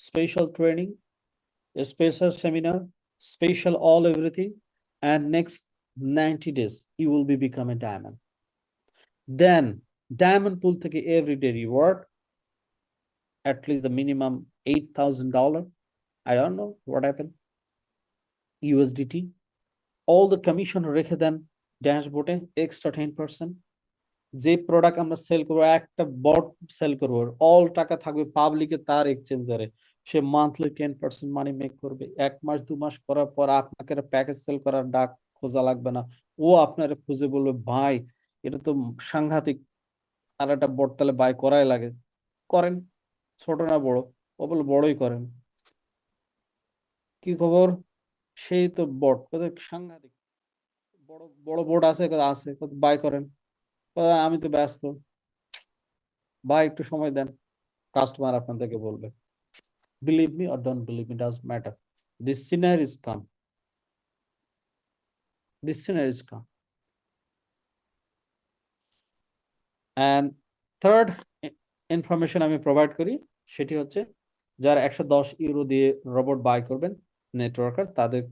special training, special seminar, special all everything, and next 90 days you will be become a diamond. Then diamond pool থেকে everyday reward at least the minimum $8,000. I don't know what happened. USDT. All the commission রেখে দেন ড্যাশবোর্ডে, extra 10%। যে product আমরা sell করবো, একটা বট sell করবো, all টাকা থাকবে পাবলিকে, তার এক্সচেঞ্জারে, সে মান্থলি 10% মানি মেক করবে। 1 মাস 2 মাস করার পর আপনাকে প্যাকেজ সেল করার ডাক খোঁজা লাগবে না, ও আপনারা খুঁজে বলবে, ভাই এটা তো সাংঘাতিক, আর একটা বট তাহলে বাই করাই লাগে। করেন, ছোট না বড়? ও বলে বড়ই করেন। কি খবর? সেই তো বট, সাংঘাতিক বড় বড় বোর্ড আছে, আছে বাই করেন। আমি তো ব্যস্ত, ভাই একটু সময় দেন। কাস্টমার আপনাদেরকে বলবে, believe me or don't believe me, doesn't matter, this scenery is come, this scenery is come. And third information আমি প্রোভাইড করি, সেটি হচ্ছে যারা €110 দিয়ে রোবট বাই করবেন নেটওয়ার্কার, তাদের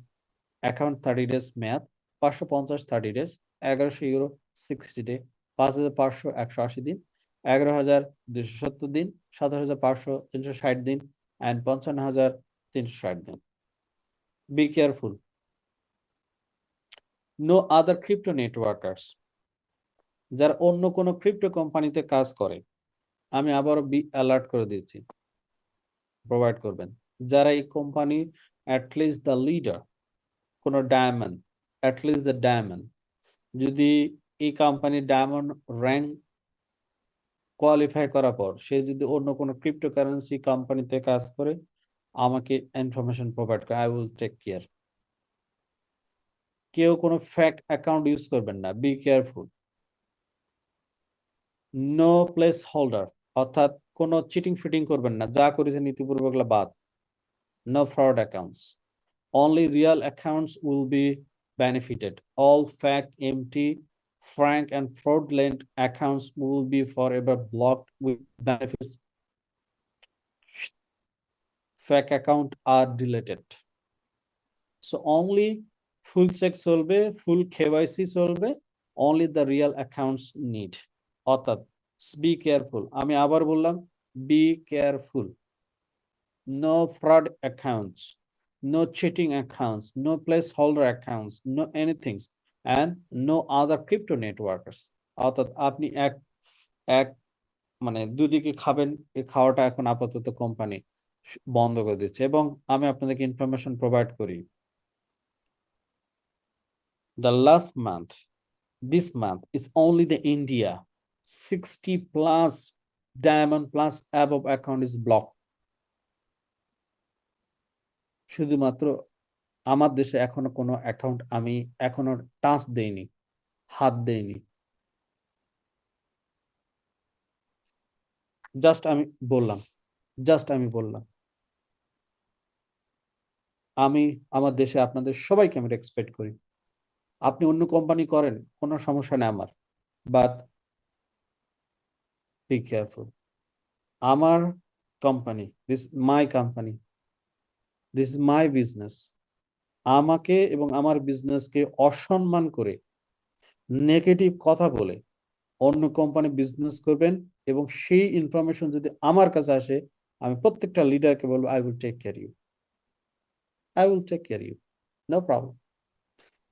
অ্যাকাউন্ট 30 ডেজ মেয়াদ, 550 30 ডেজ, €1100 60 ডে, 5,500 180 দিন, 11,270 দিন, 17,500 360 দিন, অ্যান্ড 55,360 দিন। Be careful, no other crypto networkers. যারা অন্য কোনো ক্রিপ্টো কোম্পানিতে কাজ করে, আমি আবারও বি অ্যালার্ট করে দিচ্ছি, প্রোভাইড করবেন। যারা এই কোম্পানি অ্যাটলিস্ট দ্য লিডার, কোনো ডায়মন্ড, অ্যাটলিস্ট দ্য ডায়মন্ড, যদি এই কোম্পানি ডায়মন্ড র্যাঙ্ক কোয়ালিফাই করার পর সে যদি অন্য কোনো ক্রিপ্টোকারেন্সি কোম্পানিতে কাজ করে, আমাকে ইনফরমেশন প্রোভাইড করে, আই উইল টেক কেয়ার। কেউ কোনো ফেক অ্যাকাউন্ট ইউজ করবেন না, be careful. No place holder, অর্থাৎ কোনো চিটিং ফিটিং করবেন না, যা করেছেন ইতিপূর্বে বাদ। No fraud accounts, only real accounts will be benefited. All fake, empty, frank, and fraudulent accounts will be forever blocked with benefits. Fake account are deleted. So only full check চলবে, full KYC চলবে, only the real accounts need. অর্থাৎ be careful, আমি আবার বললাম, be careful. No fraud accounts, no cheating accounts, no placeholder accounts, no anything, and no other crypto networkers. অর্থাৎ আপনি এক এক মানে দুদিকে খাবেন, এই খাওয়াটা এখন আপাতত কোম্পানি বন্ধ করে দিচ্ছে। এবং আমি আপনাদেরকে ইনফরমেশন প্রোভাইড করি, the last month, this month is only the India 60 plus diamond plus above account is blocked. শুধুমাত্র আমার দেশে এখনো কোনো অ্যাকাউন্ট আমি এখনো টাচ দেইনি, হাত দেইনি। জাস্ট আমি বললাম, জাস্ট আমি বললাম। আমি আমার দেশে আপনাদের সবাইকে আমি রেসপেক্ট করি। আপনি অন্য কোম্পানি করেন, কোনো সমস্যা নেই আমার, বাট বি কেয়ারফুল। আমার company, this my company, this is my business. আমাকে এবং আমার বিজনেসকে অসম্মান করে, নেগেটিভ কথা বলে অন্য কোম্পানি বিজনেস করবেন, এবং সেই ইনফরমেশন যদি আমার কাছে আসে, আমি প্রত্যেকটা লিডারকে বলবো, I will take care you, I will take care you, no problem.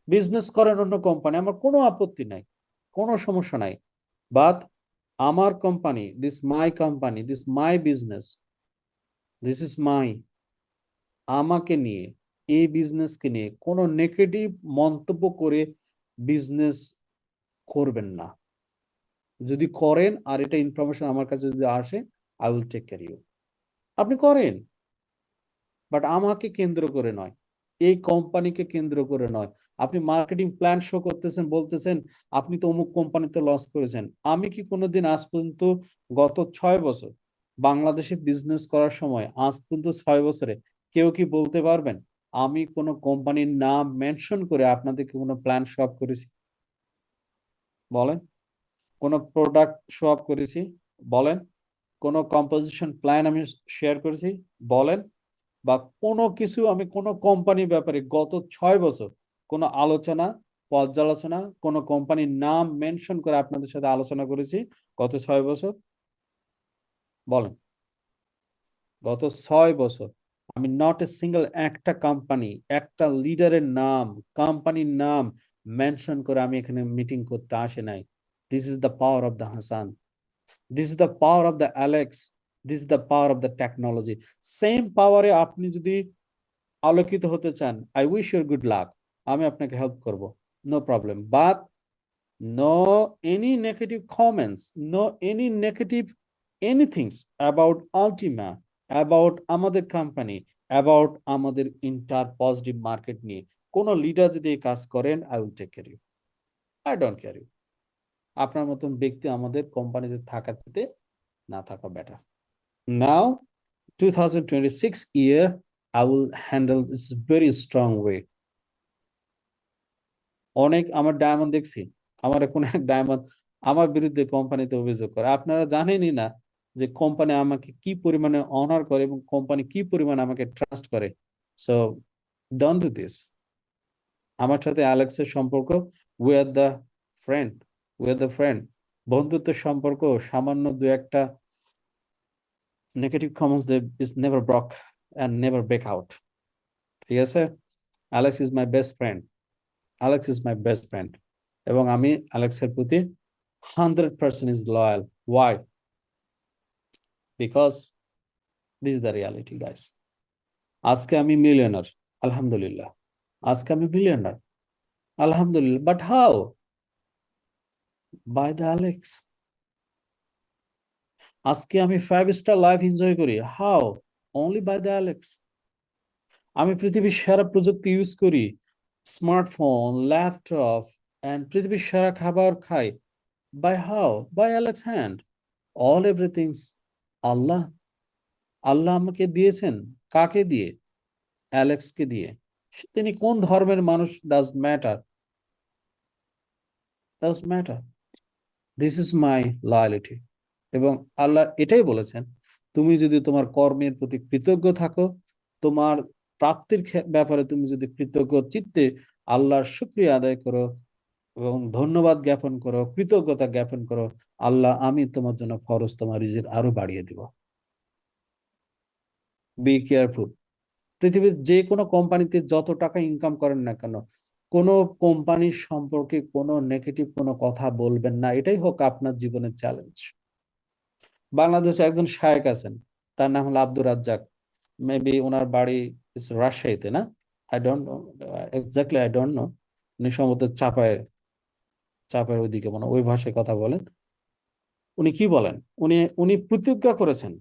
Business করেন অন্য কোম্পানি, আমার কোনো আপত্তি নাই, কোনো সমস্যা নাই, বাট আমার company, this my company, this my business, this is মাই, আমাকে নিয়ে, এই বিজনেসকে নিয়ে কোনো নেগেটিভ মন্তব্য করে বিজনেস করবেন না। যদি করেন আর এটা ইনফরমেশন আমার কাছে যদি আসে, I will take care you. আপনি করেন, বাট আমাকে কেন্দ্র করে নয়, এই কোম্পানিকে কেন্দ্র করে নয়। আপনি মার্কেটিং প্ল্যান শো করতেছেন, বলতেছেন আপনি তো অমুক কোম্পানিতে লস করেছেন। আমি কি কোনোদিন আজ পর্যন্ত, গত 6 বছর বাংলাদেশে বিজনেস করার সময়, আজ পর্যন্ত 6 বছরে কেউ কি বলতে পারবেন আমি কোনো কোম্পানির নাম মেনশন করে আপনাদেরকে কোনো প্ল্যান শো আপ করেছি? বলেন। কোনো প্রোডাক্ট শো আপ করেছি? বলেন। কোনো কম্পোজিশন প্ল্যান আমি শেয়ার করেছি? বলেন। বা কোনো কিছু আমি কোনো কোম্পানির ব্যাপারে গত 6 বছর কোনো আলোচনা, পর্যালোচনা, কোনো কোম্পানির নাম মেনশন করে আপনাদের সাথে আলোচনা করেছি গত 6 বছর? বলেন। গত 6 বছর আমি নট এ সিঙ্গেল একটা কোম্পানি, একটা লিডারের নাম, কোম্পানির নাম মেনশন করে আমি এখানে মিটিং করতে আসে নাই। This is the power of the Hasan, this is the power of the Alex, this is the power of the technology. Same পাওয়ারে আপনি যদি আলোকিত হতে চান, I wish your good luck, আমি আপনাকে হেল্প করব, no problem, but no any negative comments, no any negative anythings about Ultima, about আমাদের কোম্পানি, অ্যাবাউট আমাদের ইন্টার পজিটিভ মার্কেট নিয়ে কোনো লিডার যদি এই কাজ করেন, I will take care you, I don't care you. আপনার মতন ব্যক্তি আমাদের কোম্পানিতে থাকার থেকে না থাকা better. Now 2026 year, I will handle this very strong way. অনেক আমার ডায়মন্ড দেখছি, আমার কোন এক ডায়মন্ড আমার বিরুদ্ধে কোম্পানিতে অভিযোগ করে। আপনারা জানেনই না যে কোম্পানি আমাকে কি পরিমাণে অনার করে এবং কোম্পানি কি পরিমাণে আমাকে ট্রাস্ট করে। So don't do this. আমার সাথে অ্যালেক্সের সম্পর্ক, we are the friend, we are the friend, বন্ধুত্বের সম্পর্ক। সামান্য দু একটা negative comments is never broke and never break out. ঠিক আছে? Alex is my best friend, Alex is my best friend, এবং আমি অ্যালেক্সের প্রতি 100% is loyal. Why? Because this is the reality guys. আজকে আমি মিলিয়নার, আলহামদুলিল্লাহ। আজকে আমি বিলিয়নার, আলহামদুলিল্লাহ, but how? By the Alex. আজকে আমি 5 স্টার লাইফ এনজয় করি, how? Only by the Alex. আমি পৃথিবীর সেরা প্রযুক্তি ইউজ করি, স্মার্টফোন, ল্যাপটপ, এন্ড পৃথিবীর সেরা খাবার খাই, by how? By Allah's hand. All everything's আল্লাহ। আল্লাহ আমাকে দিয়েছেন, কাকে দিয়ে? অ্যালেক্সকে দিয়ে। তিনি কোন ধর্মের মানুষ does matter, does matter. This is my loyalty. এবং আল্লাহ এটাই বলেছেন, তুমি যদি তোমার কর্মের প্রতি কৃতজ্ঞ থাকো, তোমার প্রাপ্তির ব্যাপারে তুমি যদি কৃতজ্ঞ চিত্তে আল্লাহর শুকরিয়া আদায় করো এবং ধন্যবাদ জ্ঞাপন করো, কৃতজ্ঞতা জ্ঞাপন করো, আল্লাহ আমি তোমার জন্য ফরজ তোমার রিজিক আরো বাড়িয়ে দিব। Be careful. পৃথিবীর যে কোনো কোম্পানিতে যত টাকা ইনকাম করেন না কেন, কোনো কোম্পানির সম্পর্কে কোনো নেগেটিভ কোনো কথা বলবেন না। এটাই হোক আপনার জীবনের চ্যালেঞ্জ। বাংলাদেশে একজন শায়েক আছেন, তার নাম হলো আব্দুর রাজ্জাক। মেবি ওনার বাড়ি রাজশাহীতে, না? I don't know exactly, I don't know. উনি সম্ভবত চাপায়ের ওইদিকে মনে হয়, ওই ভাষায় কথা বলেন। উনি কি বলেন, উনি উনি প্রতিজ্ঞা করেছেন,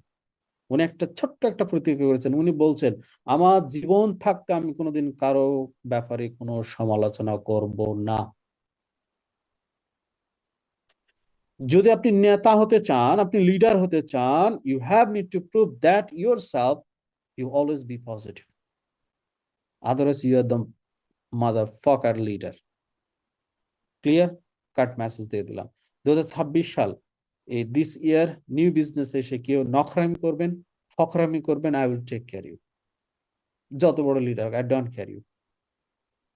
উনি একটা ছোট্ট একটা প্রতিজ্ঞা করেছেন। উনি বলছেন, আমার জীবন থাকতে আমি কোনোদিন কারো ব্যাপারে কোনো সমালোচনা করব না। যদি আপনি নেতা হতে চান, আপনি লিডার হতে চান, you have need to prove that yourself, you always be positive. Otherwise, you are the motherfucker leader. Clear? Cut message দিয়ে দিলাম। 2026 সাল this year new business এসে কেউ নখরামি করবেন, ফখরামি করবেন, I will take care you. যত বড় leader, I don't care you.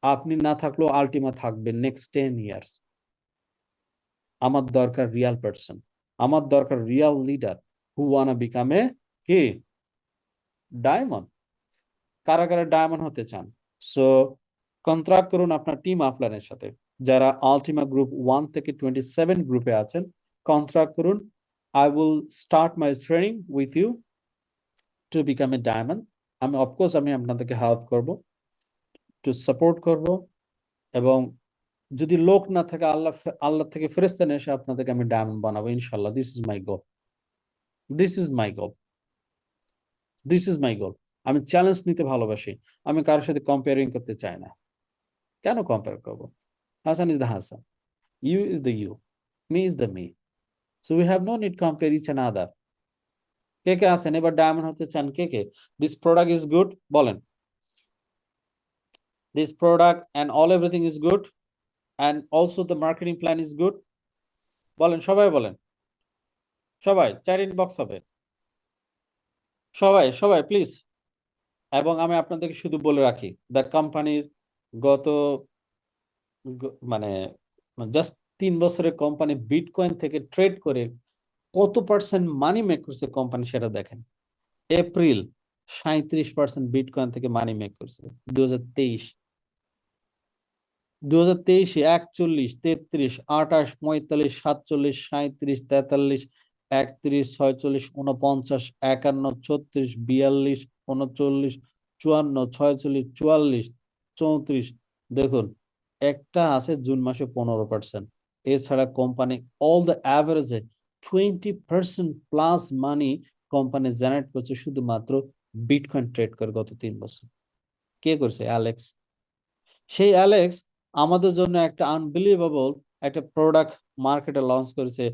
আপনি না থাকলেও আলটিমা থাকবে নেক্সট 10 ইয়ার্স। আমার দরকার রিয়াল পারসন, আমার দরকার real leader who wanna become a কি ডায়মন্ড। কারা কারা ডায়মন্ড হতে চান? সো কন্ট্রাক্ট করুন আপনার টিম আপলাইনের সাথে। যারা আলটিমা গ্রুপ 1 থেকে 27 গ্রুপে আছেন, কন্ট্রাক্ট করুন। I will start my training with you to become a diamond. আমি অফকোর্স আমি আপনাদেরকে হেল্প করব, টু সাপোর্ট করব, এবং যদি লোক না থাকে আল্লাহ থেকে ফেরেশতা এসে আপনাদেরকে আমি ডায়মন্ড বানাবো ইনশাআল্লাহ। This is my goal, this is my goal, this is my goal. আমি চ্যালেঞ্জ নিতে ভালোবাসি, আমি কারোর সাথে কম্পেয়ারিং করতে চাই না। কেন কম্পেয়ার করবো? Hasan is the Hasan, you is the you, me is the me. So we have no need compare each and other. কে কে আছেন এবার ডায়মন্ড হতে চান? কে কে? দিস প্রোডাক্ট ইজ গুড বলেন। This product and all everything is good and also the marketing plan is good বলেন, সবাই বলেন, সবাই চ্যাট ইনবক্স হবে, সবাই সবাই প্লিজ। এবং আমি আপনাদেরকে শুধু বলে রাখি, দ্য কোম্পানির গত মানে জাস্ট 3 বছরের কোম্পানি বিটকয়েন থেকে ট্রেড করে কত পার্সেন্ট মানি মেক করছে কোম্পানি সেটা দেখেন। এপ্রিল 37% বিটকয়েন থেকে মানি মেক করছে 2023, 2023 41, 33, 28, 45, 47, 37, 43, 31, 46, 49, 51, 36, 42, 39, 54, 46, 44, 34। দেখুন একটা আছে জুন মাসে 15%। এছাড়া কোম্পানি অল দ্য অ্যাভারেজে 20% প্লাস মানি কোম্পানি জেনারেট করছে শুধুমাত্র বিটকয়েন ট্রেড করে গত 3 বছর। কে করছে? অ্যালেক্স। সেই অ্যালেক্স আমাদের জন্য একটা আনবিলিভেবল একটা প্রোডাক্ট মার্কেটে লঞ্চ করেছে,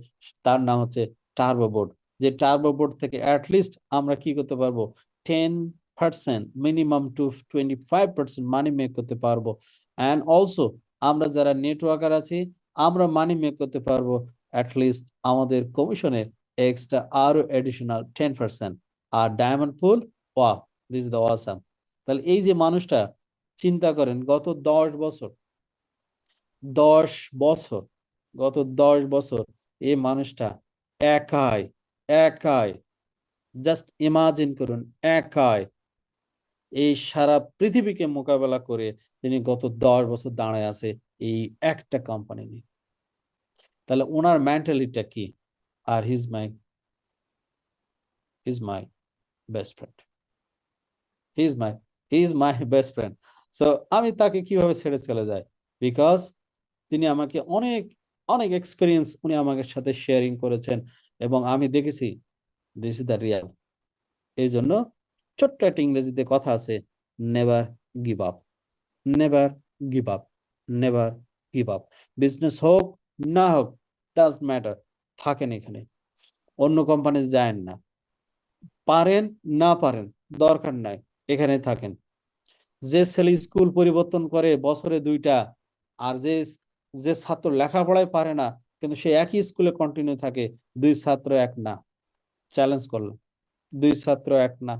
তার নাম হচ্ছে টার্বো বোর্ড। যে টার্বো বোর্ড থেকে অ্যাটলিস্ট আমরা কি করতে পারবো? 10% মিনিমাম টু 25% মানি মেক করতে পারবো। অ্যান্ড অলসো আমরা যারা নেটওয়ার্কার আছি আমরা মানি মেক করতে পারবো অ্যাটলিস্ট আমাদের কমিশনের এক্সট্রা আরো এডিশনাল 10%। আর diamond pool, wow, this is the awesome. তাহলে এই যে মানুষটা, চিন্তা করেন গত 10 বছর, 10 বছর, গত 10 বছর এই মানুষটা একাই একাই, জাস্ট ইমাজিন করুন, একাই এই সারা পৃথিবীকে মোকাবেলা করে তিনি গত 10 বছর দাঁড়ায় আছে এই একটা কোম্পানি নিয়ে। তাহলে ওনার মেন্টালিটিটা কি? আর his my best friend, he is my best friend. So আমি তাকে কিভাবে ছেড়ে চলে যাই? বিকজ তিনি আমাকে অনেক অনেক এক্সপিরিয়েন্স উনি আমাদের সাথে শেয়ারিং করেছেন এবং আমি দেখেছি দিস ইজ দ্য রিয়াল। এই জন্য ছোট্ট একটা ইংরেজিতে কথা আছে, never give up, never give up, never give up. Business হোক না হোক ডাজন্ট ম্যাটার, থাকেন এখানে, অন্য কোম্পানি যায়েন না, পারেন না পারেন দরকার নাই, এখানে থাকেন। যে ছেলে স্কুল পরিবর্তন করে বছরে 2টা, আর যে ছাত্র লেখাপড়ায় পারে না কিন্তু সে একই স্কুলে কন্টিনিউ থাকে, 2 ছাত্র এক না। চ্যালেঞ্জ করলাম, 2 ছাত্র এক না,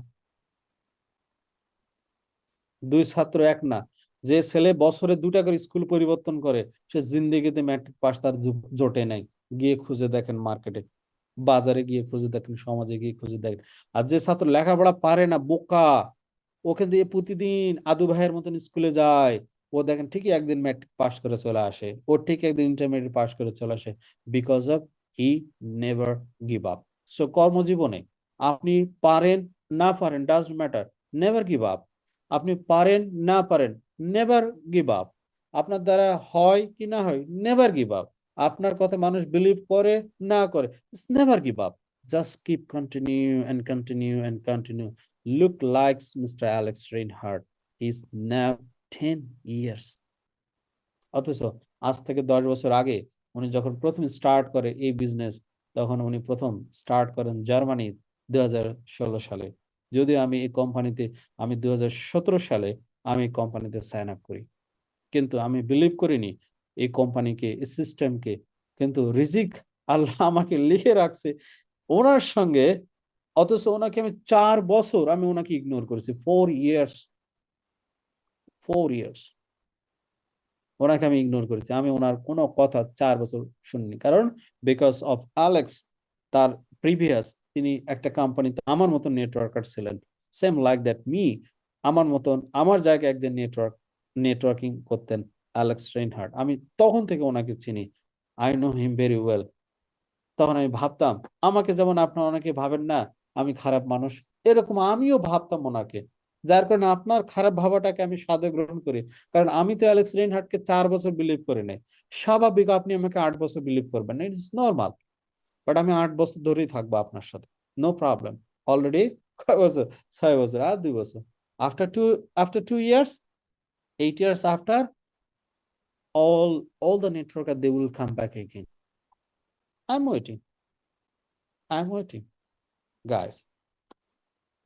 2 ছাত্র এক না। যে ছেলে বছরে 2টা করে স্কুল পরিবর্তন করে সে জিন্দেগিতে ম্যাট্রিক পাস তার জোটে নাই। গিয়ে খুঁজে দেখেন মার্কেটে, বাজারে গিয়ে খুঁজে দেখেন, সমাজে গিয়ে খুঁজে দেখেন। আর যে ছাত্র লেখাপড়া পারে না, বোকা, ওকে দিয়ে প্রতিদিন আদু ভাইয়ের মতন স্কুলে যায়, ও দেখেন ঠিকই একদিন ম্যাট্রিক পাস করে চলে আসে, ও ঠিক একদিন ইন্টারমিডিয়েট পাস করে চলে আসে, because of he never give up. So কর্মজীবনে আপনি পারেন না পারেন doesn't matter, never give up. আপনি পারেন না পারেন, নেভার গিভ আপ। আপনার দ্বারা হয় কি না হয়, নেভার গিভ আপ। আপনার কথা মানুষ বিলিভ করে না করে, never give up. Just keep continue and continue and continue. Look likes Mr. Alex Reinhardt. He's now 10 years. অথচ আজ থেকে 10 বছর আগে উনি যখন প্রথম স্টার্ট করে এই বিজনেস, তখন উনি প্রথম স্টার্ট করেন জার্মানি 2016 সালে। যদিও আমি এই কোম্পানিতে আমি 2017 সালে আমি কোম্পানিতে সাইন আপ করি, কিন্তু আমি বিলিভ করিনি এই কোম্পানিকে, এই সিস্টেমকে। কিন্তু রিজিক আল্লাহ আমাকে লিখে রাখছে ওনার সঙ্গে, অথচ ওনাকে আমি 4 বছর আমি ওনাকে ইগনোর করেছি। 4 ইয়ার্স, 4 ইয়ার্স ওনাকে আমি ইগনোর করেছি। আমি ওনার কোনো কথা 4 বছর শুনিনি, কারণ বিকজ অফ অ্যালেক্স, তার প্রিভিয়াস তিনি একটা কোম্পানিতে আমার মতন নেটওয়ার্কার ছিলেন, সেম লাইক দ্যাট মি, আমার মতন আমার জায়গায় একদিন নেটওয়ার্কিং করতেন অ্যালেক্স রেইনহার্ট। আমি তখন থেকে ওনাকে চিনি, I know him very well. তখন আমি ভাবতাম, আমাকে যেমন আপনার অনেকে ভাবেন না আমি খারাপ মানুষ, এরকম আমিও ভাবতাম ওনাকে। যার কারণে আপনার খারাপ ভাবাটাকে আমি সাদে গ্রহণ করি, কারণ আমি তো অ্যালেক্স রেইনহার্টকে 4 বছর বিলিভ করি নাই। স্বাভাবিক আপনি আমাকে 8 বছর বিলিভ করবেন না, ইটস নর্মাল। বাট আমি 8 বছর ধরেই থাকবো আপনার সাথে, নো প্রবলেম। অলরেডি কয় বছর? 6 বছর আর 2 বছর। After 2 years, 8 years after, all the networker they will come back again. I'm waiting. I'm waiting, guys.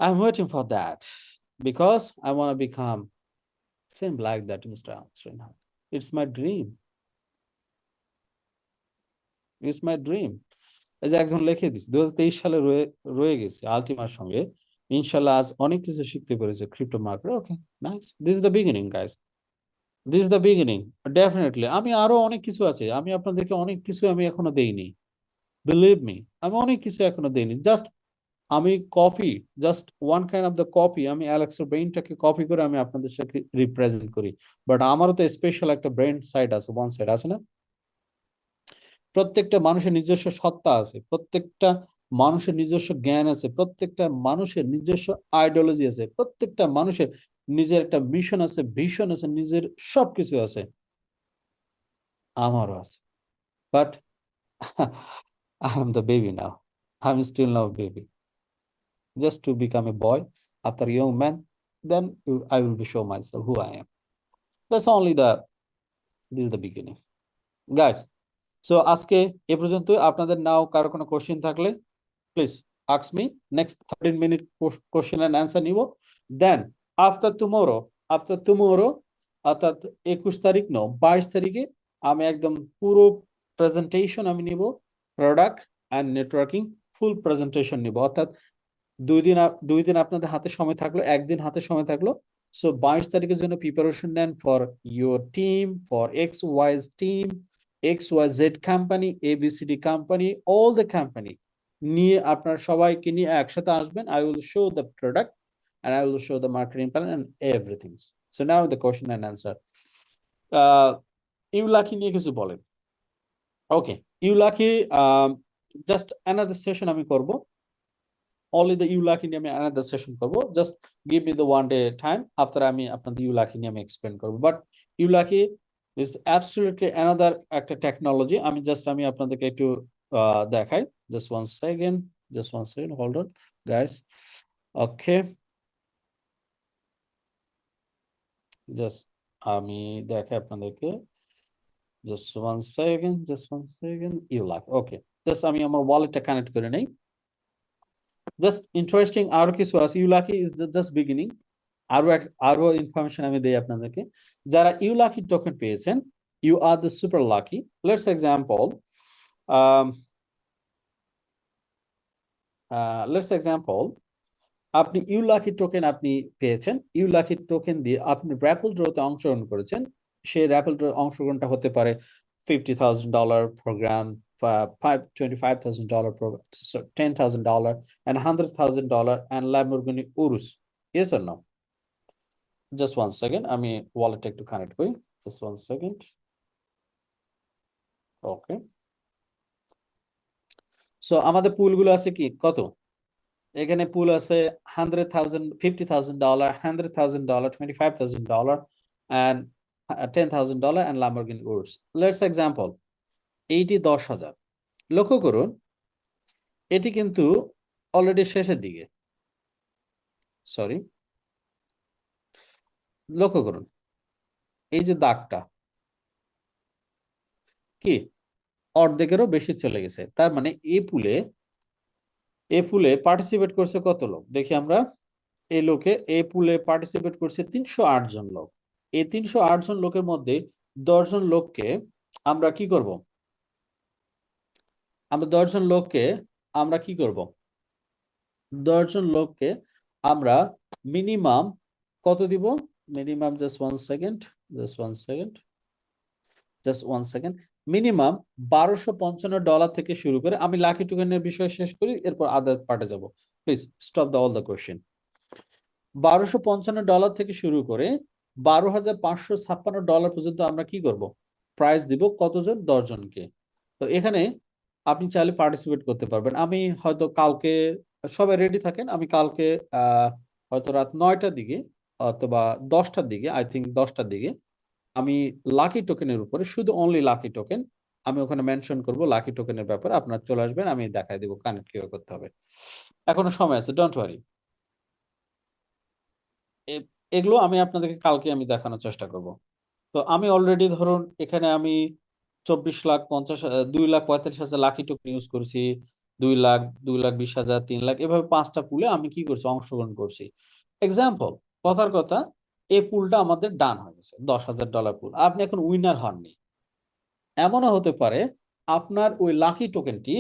I'm waiting for that because I want to become same like that, Mr. Srinath. It's my dream. It's my dream. এই যে একজন লিখে দিচ্ছে 2023 সালে রয়ে গেছে আলটিমার সঙ্গে, ইনশাল্লাহ আজ অনেক কিছু শিখতে পেরেছে crypto market. Okay, nice, this is the beginning guys, this is the beginning. Definitely আমি আরো অনেক কিছু আছে, আমি আপনাদেরকে অনেক কিছু আমি এখনো দেইনি, বিলিভ মি, আমি অনেক কিছু এখনো দেইনি। জাস্ট আমি copy, just one kind of the copy, আমি অ্যালেক্সের ব্রেইনটাকে কপি করে আমি আপনাদের সাথে রিপ্রেজেন্ট করি। বাট আমারও তো স্পেশাল একটা ব্রেন সাইড আছে, ওয়ান সাইড আছে না? প্রত্যেকটা মানুষের নিজস্ব সত্তা আছে, প্রত্যেকটা মানুষের নিজস্ব জ্ঞান আছে, প্রত্যেকটা মানুষের নিজস্ব আইডিওলজি আছে, প্রত্যেকটা মানুষের নিজের একটা মিশন আছে, ভিশন আছে, নিজের সবকিছু আছে। আমারও আছে, but I am the baby now, I am still now baby, just to become a boy after a young man, then I will be show myself who I am. That's only this is the beginning, guys. So আজকে এ পর্যন্ত। আপনাদের নাও কারো কোনো question থাকলে please ask me. Next 13 minute question and answer নিব। Then after tomorrow অর্থাৎ 21 তারিখ 22 তারিখে আমি একদম পুরো প্রেজেন্টেশন আমি নিব, product and networking full presentation নিব। অর্থাৎ 2 দিন আপনাদের হাতে সময় থাকলো, একদিন হাতে সময় থাকলো। সো 22 তারিখের জন্য প্রিপারেশন নেন for your team, for XYZ team, XYZ company, ABCD company, all the company নিয়ে আপনার সবাইকে নিয়ে একসাথে আসবেন। I will show the product and I will show the marketing plan and everything. So now the question and answer. ইউলাকি নিয়ে কিছু বলেন। ওকে, ইউলাকি just another session আমি করব। Only the ইউলাকি নিয়ে আমি another session করব। Just give me the 1 day time after আমি আপনাদের ইউলাকি নিয়ে আমি এক্সপ্লেন করব। বাট ইউলাকি is absolutely another একটা টেকনোলজি। আমি আপনাদেরকে একটু দেখাই। Just one second, hold on guys. Okay, just আমি দেখাই আপনাদেরকে। Just one second, ইউলাকি। ওকে, জাস্ট আমি আমার ওয়ালেটটা কানেক্ট করে নেই। জাস্ট ইন্টারেস্টিং আরো কিছু আছে। ULucky is just beginning. আরো ইনফরমেশন আমি দেই আপনাদেরকে। যারা ইউলাকি টোকেন পেয়েছেন, you are the super lucky. Let's example, আপনি ইউলাকি টোকেন আপনি পেয়েছেন, ইউলাকি টোকেন দিয়ে আপনি র্যাপল ড্রতে অংশগ্রহণ করেছেন। সেই র্যাপল ড্র অংশগ্রহণটা হতে পারে $50,000 programme, $25,000 program, so $10,000 and $100,000 and Lamborghini Urus. Yes or no? Just one second, আমি ওয়ালেটটা একটু কানেক্ট করি। Just one second. Okay. So আমাদের পুলগুলো আছে কি কত? এখানে পুল আছে $100,000, $50,000, $100,000, $25,000 and $10,000 and Lamborghini Urus. Let's example, এইটি 10,000। লক্ষ্য করুন, এটি কিন্তু অলরেডি শেষের দিকে। সরি, লক্ষ্য করুন এই যে দাগটা কি অর্ধেকেরও বেশি চলে গেছে। তার মানে এই পুলে পার্টিসিপেট করছে কত লোক দেখি আমরা। এই লোকে এই পুলে পার্টিসিপেট করছে 308 জন লোক। এই 308 জন লোকের মধ্যে 10 জন লোককে আমরা কি করব? আমরা 10 জন লোককে আমরা কি করব? 10 জন লোককে আমরা মিনিমাম কত দিব? Minimum just one second minimum $1255 থেকে শুরু করে, আমি লাকি টোকেনের বিষয় শেষ করি, এরপর আদার পার্টে যাব। Please stop the all the question. $1255 থেকে শুরু করে $12,556 পর্যন্ত আমরা কি করব? প্রাইজ দিব কতজন? 10 জনকে। তো এখানে আপনি চাইলে পার্টিসিপেট করতে পারবেন। আমি হয়তো কালকে, সবাই রেডি থাকেন, আমি কালকে হয়তো রাত 9টার দিকে অথবা 10টার দিকে, আই থিঙ্ক 10টার দিকে, আমি লাকি টোকেনের উপরে, শুধু অনলি লাকি টোকেন, আমি ওখানে মেনশন করব লাকি টোকেনের ব্যাপারে। আপনারা চলে আসবেন, আমি দেখাই দেবো কানেক্ট কিভাবে করতে হবে। এখনো সময় আছে, ডোন্ট ওয়ারি। এগুলো আমি আপনাদেরকে কালকে আমি দেখানোর চেষ্টা করব। তো আমি অলরেডি ধরুন এখানে আমি 2,45,000 লাকি টোকেন ইউজ করছি, 2 লাখ, 2,20,000, 3 লাখ, এভাবে 5টা পুলে আমি কি করছি? অংশগ্রহণ করছি। এক্সাম্পল, কথার কথা, এই পুলটা আমাদের ডান হয়ে গেছে, $10,000 পুল। আপনি এখন উইনার হননি, এমনও হতে পারে আপনার ওই লাকি টোকেনটি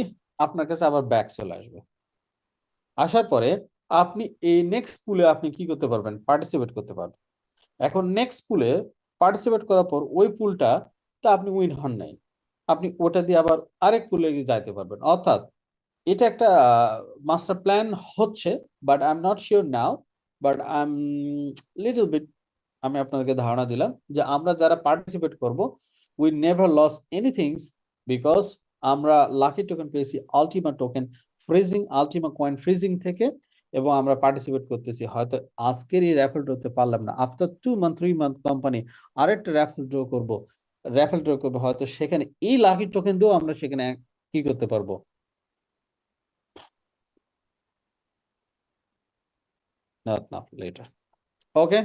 আপনার কাছে আবার ব্যাক চলে আসবে। আসার পরে আপনি এই নেক্সট পুলে আপনি কি করতে পারবেন? পার্টিসিপেট করতে পারবেন। এখন নেক্সট পুলে পার্টিসিপেট করার পর ওই পুলটা তা আপনি উইন হন নাই, আপনি ওটা দিয়ে আবার আরেক পুলে যাইতে পারবেন। অর্থাৎ এটা একটা মাস্টার প্ল্যান হচ্ছে, but I am not sure now, but I am little bit, আমি আপনাদেরকে ধারণা দিলাম যে আমরা যারা পার্টিসিপেট করব, we never loss anything, because আমরা লাকি টোকেন পেয়েছি Ultima token freezing, Ultima coin freezing থেকে, এবং আমরা পার্টিসিপেট করতেছি। হয়তো আজকের এই র্যাফেল ড্রতে পারলাম না, আফটার 2 মান্থ 3 মান্থ কোম্পানি আরেকটা র্যাফেল ড্র করবো, হয়তো সেখানে এই লাকি টোকেন দিয়েও আমরা সেখানে কি করতে পারবো। Not later. Okay,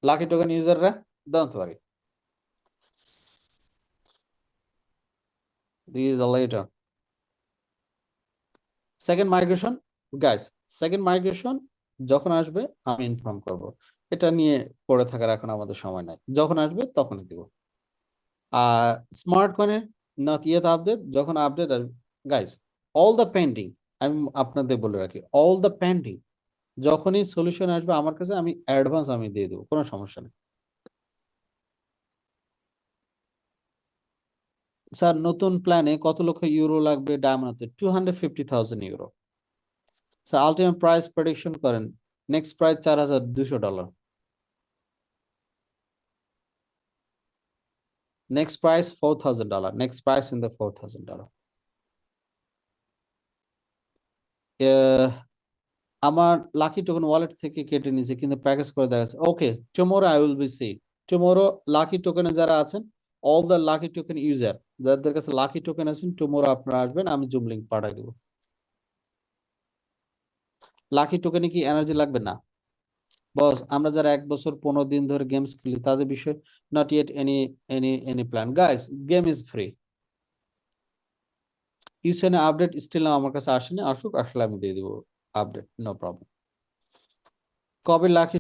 lucky token user, don't worry. This is a later. Second migration, guys, second migration যখন আসবে আমি ইনফর্ম করব। এটা নিয়ে পড়ে থাকার এখন আমাদের সময় নাই, যখন আসবে তখনই দিব। স্মার্ট কয়েনের নট ইয়েট আপডেট, যখন আপডেট আসবে গাইস, অল দ্য পেন্ডিং, আমি আপনাদের বলে রাখি, অল দ্য পেন্ডিং যখনই সলিউশন আসবে আমার কাছে, আমি অ্যাডভান্স আমি দিয়ে দেবো, কোনো সমস্যা নেই। স্যার নতুন প্ল্যানে কত লক্ষ ইউরো লাগবে ডায়মন্ডে? 250,000 euro. Sir ultimate price prediction করেন। Next price $4,200। Next price $4,000। Next price in the $4,000। আমার লাকি টোকেন ওয়ালেট থেকে কেটে নিয়েছে, কিন্তু প্যাকেজ করে দেখা যাচ্ছে। Okay, tomorrow I will be see. Tomorrow lucky টোকেনে যারা আছেন, all the lucky token user, যাদের কাছে লাকি টোকেন আছেন, টুমোরো আপনারা আসবেন, আমি জুম লিংক পাঠিয়ে দেবো। লাকি টোকেনে কি এনার্জি লাগবে? না বস, আমরা যারা 1 বছর 15 দিন ধরে গেমস খেলি তাদের বিষয়ে not yet any plan. Guys, game is free. ইউসেনে আপডেট স্টিল না আমার কাছে আসেনি, আসুক, আসলে আমি দিয়ে দিব আপডেট, নো প্রবলেম। কবে লাকি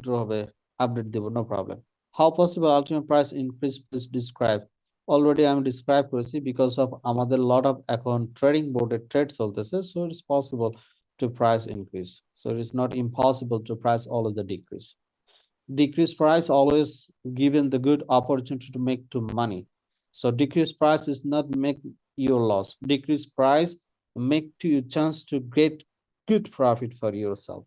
ড্র হবে? আপডেট দেব, no problem. How possible ultimate price increase, please describe. Already আমি ডিসক্রাইব করেছি, বিকজ অফ আমাদের লট অফ এখন ট্রেডিং বোর্ডে ট্রেড চলতেছে, so it's possible to price increase, so it's not impossible to price always the decrease. Decrease price always given the good opportunity to make to money. So decrease price is not make your loss. Decrease price make to you chance to get good profit for yourself.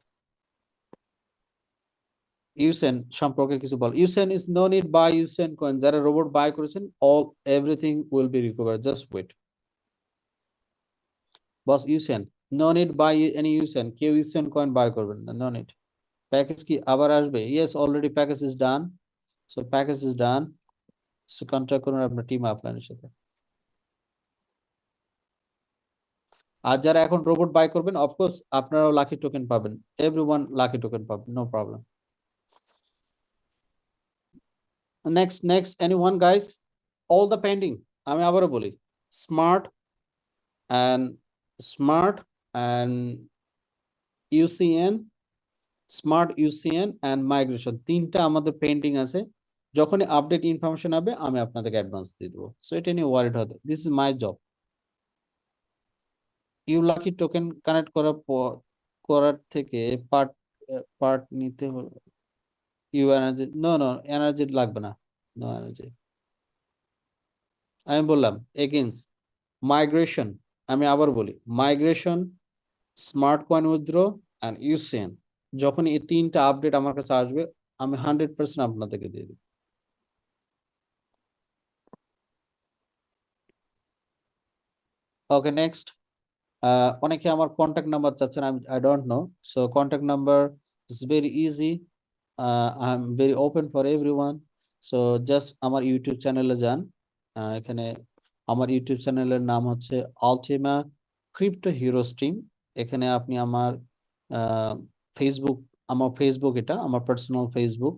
UCN সম্পর্কে কিছু বল। UCN is no need buy UCN coin, যারা robot buy করেছেন, everything will be recovered, just wait. Boss UCN, no need buy any UCN, কেউ UCN coin by করবেন না, no need. Package কি আবার আসবে? Yes, already package is done, so package is done, so contact করুন আপনার team আপলাইনের সাথে। আর যারা এখন রোবট বাই করবেন, অফকোর্স আপনারাও লাকি টোকেন পাবেন, এভরিওয়ান লাকি টোকেন পাবেন, no problem. Next anyone guys? All the pending, আমি আবারও বলি, smart and UCN smart UCN and migration, তিনটা আমাদের পেন্ডিং আছে। যখনই আপডেট ইনফরমেশন হবে আমি আপনাদেরকে অ্যাডভান্স দিয়ে দেবো, সো এটা নিয়ে ওয়ারিড হতে, this is my job. ULucky token connect করার থেকে পার্ট পার্ট নিতে হলো। You energy, no no, energy লাগবে না, নো এনার্জি। আমি বললাম এগেইনস্ট মাইগ্রেশন, আমি আবার বলি migration, smart coin withdraw and UCN, যখন এই তিনটা আপডেট আমার কাছে আসবে আমি 100% আপনাদেরকে দিয়ে দিই। ওকে নেক্সট, অনেকে আমার কন্ট্যাক্ট নাম্বার চাচ্ছেন, I don't know, so contact number is very easy, I am very open for everyone. So just আমার ইউটিউব চ্যানেলে যান, এখানে আমার ইউটিউব চ্যানেলের নাম হচ্ছে আলটিমা ক্রিপ্টো হিরো স্ট্রিম। এখানে আপনি আমার ফেসবুক, আমার ফেসবুক, এটা আমার পার্সোনাল ফেসবুক,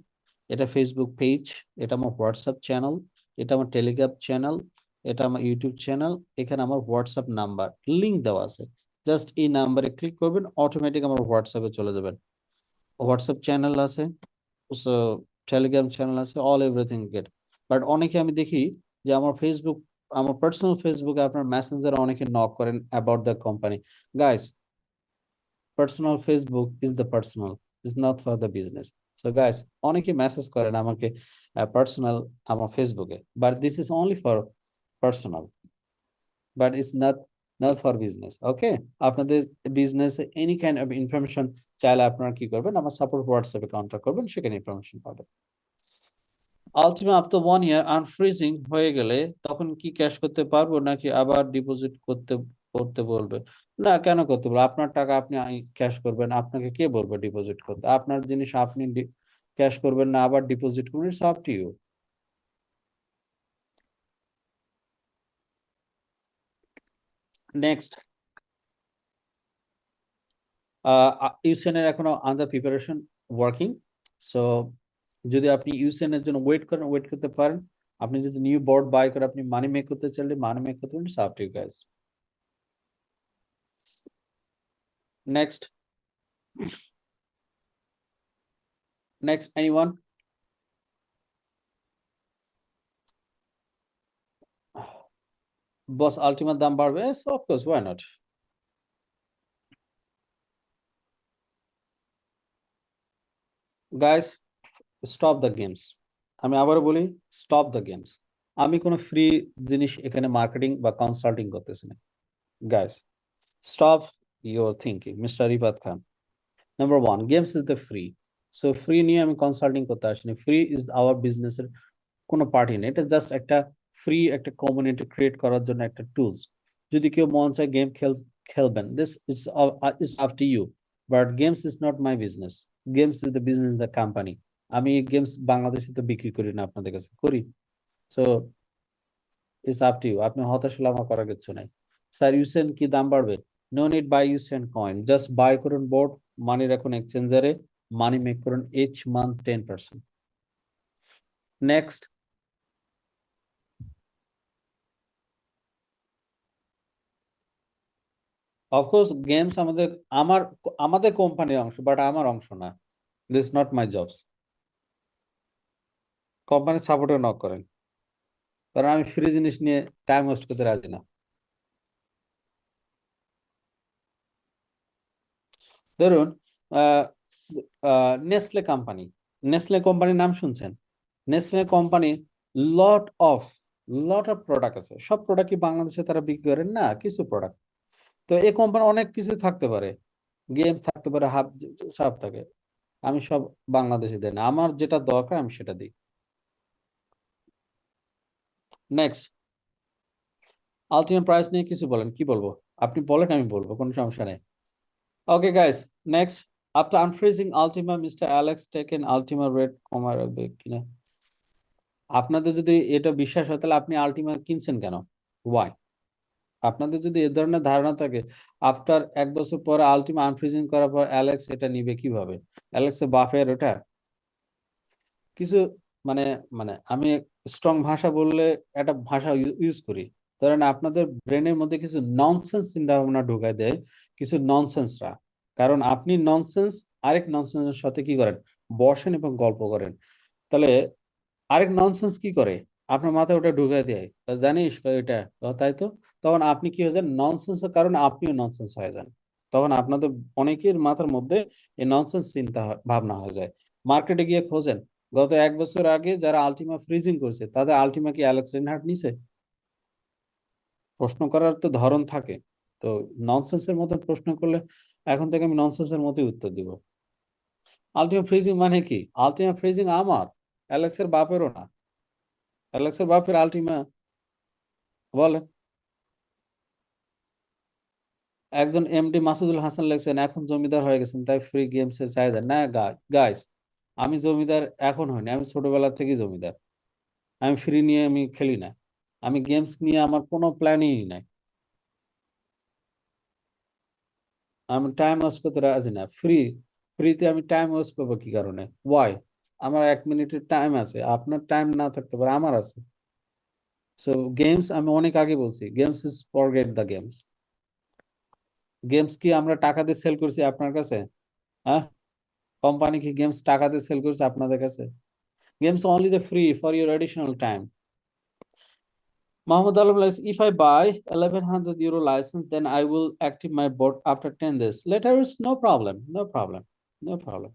এটা ফেসবুক পেজ, এটা আমার হোয়াটসঅ্যাপ চ্যানেল, এটা আমার টেলিগ্রাম চ্যানেল, এটা আমার ইউটিউব চ্যানেল, এখানে আমার হোয়াটসঅ্যাপ নাম্বার লিংক দেওয়া আছে। জাস্ট এই নাম্বারে ক্লিক করবেন, অটোমেটিক আমার হোয়াটসঅ্যাপে চলে যাবেন। হোয়াটসঅ্যাপ চ্যানেল আছে, টেলিগ্রাম চ্যানেল আছে, অল এভরিথিং গেট। বাট অনেকে আমি দেখি যে আমার ফেসবুক, আমার পার্সোনাল ফেসবুকে আপনার মেসেঞ্জারে অনেকে নক করেন about the company. Guys, personal Facebook is the personal, is not for the business. So guys, অনেকে মেসেজ করেন আমাকে পার্সোনাল আমার ফেসবুকে, but this is only for personal, but it's not for business. Okay, আপনাদের business any kind of information চাইলে আপনারা কি করবেন, আমার সাপোর্ট হোয়াটসঅ্যাপে কন্ট্যাক্ট করবেন, সেখানে ইনফরমেশন পাবেন। আলটিমেট আফটার 1 ইয়ার আনফ্রিজিং হয়ে গেলে তখন কি ক্যাশ করতে পারবো নাকি আবার ডিপোজিট করতে করতে বলবে? না, কেন করতে বলবো? আপনার টাকা আপনি ক্যাশ করবেন, আপনাকে কে বলবে ডিপোজিট করতে? আপনার জিনিস আপনি ক্যাশ করবেন না আবার ডিপোজিট করবেন, it's up to you. Next, UCN এর এখনো আন্ডার প্রিপারেশন, ওয়ার্কিং। সো যদি আপনি ইউসিএন এর জন্য ওয়েট করেন, ওয়েট করতে পারেন। আপনি যদি নিউ বোর্ড বাই করে আপনি মানি মেক করতে চাইলে মানি মেক করতে পারেন, it's up to you guys. Next, next anyone? Boss আলটিমার দাম বাড়বে, of course, why not. Guys, stop the games. আমি আবারও বলি, স্টপ দ্য গেমস। আমি কোনো ফ্রি জিনিস এখানে মার্কেটিং বা কনসাল্টিং করতেছি না। Guys, stop your thinking, mister Rifat Khan. Number one, games is the free. So free নিয়ে আমি কনসাল্টিং করতে আসিনি, ফ্রি ইজ আওয়ার বিজনেসের কোনো পার্টি নেই, এটা জাস্ট একটা ফ্রি একটা কমিউনিটি ক্রিয়েট করার জন্য একটা টুলস। যদি কেউ মন চায় গেম খেলবেন, this it's up to you, but games is not my business, games is the business the company. আমি গেমস বাংলাদেশে তো বিক্রি করি না, আপনাদের কাছে করি। So it's up to you, আপনি হতাশ হলে আমার করার কিছু নাই। স্যার ইউসেন কি দাম বাড়বে? No need buy UCN coin, just buy করুন বোর্ড, মানি রাখুন এক্সচেঞ্জারে, মানি মেক করুন each month 10%। Next, of course games আমাদের কোম্পানির অংশ, বাট আমার অংশ না, this not my jobs. Company সাপোর্টে নক করেন, কারণ আমি ফ্রি জিনিস নিয়ে টাইম ওয়েস্ট করতে রাজি না। ধরুন নেসলে কোম্পানি, নেসলে কোম্পানির নাম শুনছেন? Nestle company lot of lot of product আছে, সব প্রোডাক্ট কি বাংলাদেশে তারা বিক্রি করেন না? কিছু প্রোডাক্ট। তো এই কোম্পানি অনেক কিছু থাকতে পারে, গেম থাকতে পারে, হাব, সব থাকে। আমি সব বাংলাদেশে দেই না, আমার যেটা দরকার আমি সেটা দিই। নেক্সট, আলটিমেট প্রাইস নিয়ে কিছু বলেন, কি বলবো? আপনি বলেন, আমি বলবো, কোনো সমস্যা নেই। Okay guys, next, after unfreezing Ultima mister Alex taken Ultima rate কমাবে কিনা? আপনাদের যদি এটা বিশ্বাস হয় তাহলে আপনি আলটিমা কিনছেন কেন? ওয়াই? আপনাদের যদি এ ধরনের ধারণা থাকে, আফটার 1 বছর পরে আলটিমা আনফ্রিজিং করার পর অ্যালেক্স এটা নিবে কিভাবে? অ্যালেক্সের বাফের ওটা কিছু, মানে মানে আমি স্ট্রং ভাষা বললে একটা ভাষা ইউজ করি, ধরেন আপনাদের ব্রেনের মধ্যে কিছু ননসেন্স চিন্তা ভাবনা ঢুকায় দেয় কিছু ননসেন্সরা, কারণ আপনি ননসেন্স আরেক ননসেন্সের সাথে কি করেন, বসেন এবং গল্প করেন। তাহলে আরেক ননসেন্স কি করে, আপনার মাথায় ওটা ঢুকাই দেয়, তা জানিস এটা, তাই তো, তখন আপনি কি হয়ে যান, ননসেন্সের কারণে আপনিও ননসেন্স হয়ে যান। তখন আপনাদের অনেকের মাথার মধ্যে এই ননসেন্স চিন্তা ভাবনা হয়ে যায়। মার্কেটে গিয়ে খোঁজেন, গত 1 বছর আগে যারা আলটিমা ফ্রিজিং করছে তাদের আলটিমা কি অ্যালেক্স রিনহার্ট নিছে? প্রশ্ন করার তো ধরন থাকে। তো ননসেন্সের মতো প্রশ্ন করলে এখন থেকে আমি ননসেন্সের মতোই উত্তর দিব। আলটিমা ফ্রিজিং মানে কি? আলটিমা ফ্রিজিং আমার, অ্যালেক্সের বাপেরও না। অ্যালেক্সের বাপের আলটিমা, বলেন। একজন এমডি মাসুদুল হাসান লেখছেন এখন জমিদার হয়ে গেছেন তাই ফ্রি গেমস এর চাহিদা না। গাইস, আমি জমিদার এখন হইনি, আমি ছোটবেলা থেকেই জমিদার। আমি ফ্রি নিয়ে আমি খেলি না, আমি গেমস নিয়ে আমার কোনো প্ল্যানই নাই। আমি টাইম ওয়েস্ট করতে রাজি না। ফ্রিতে আমি টাইম ওয়েস্ট করবো কি কারণে? ওয়াই? আমার 1 মিনিটের টাইম আছে, আপনার টাইম না থাকতে পারে, আমার আছে। সো গেমস, আমি অনেক আগে বলছি, games is forget the games. Games কি আমরা টাকা দিয়ে সেল করছি আপনার কাছে? হ্যাঁ, কোম্পানি কি গেমস টাকা দিয়ে সেল করছে আপনাদের কাছে? Games only the free for your additional time. Mahmoud Alam says, if I buy 1100 euro license, then I will active my bot after 10 days. Later is no problem, no problem, no problem.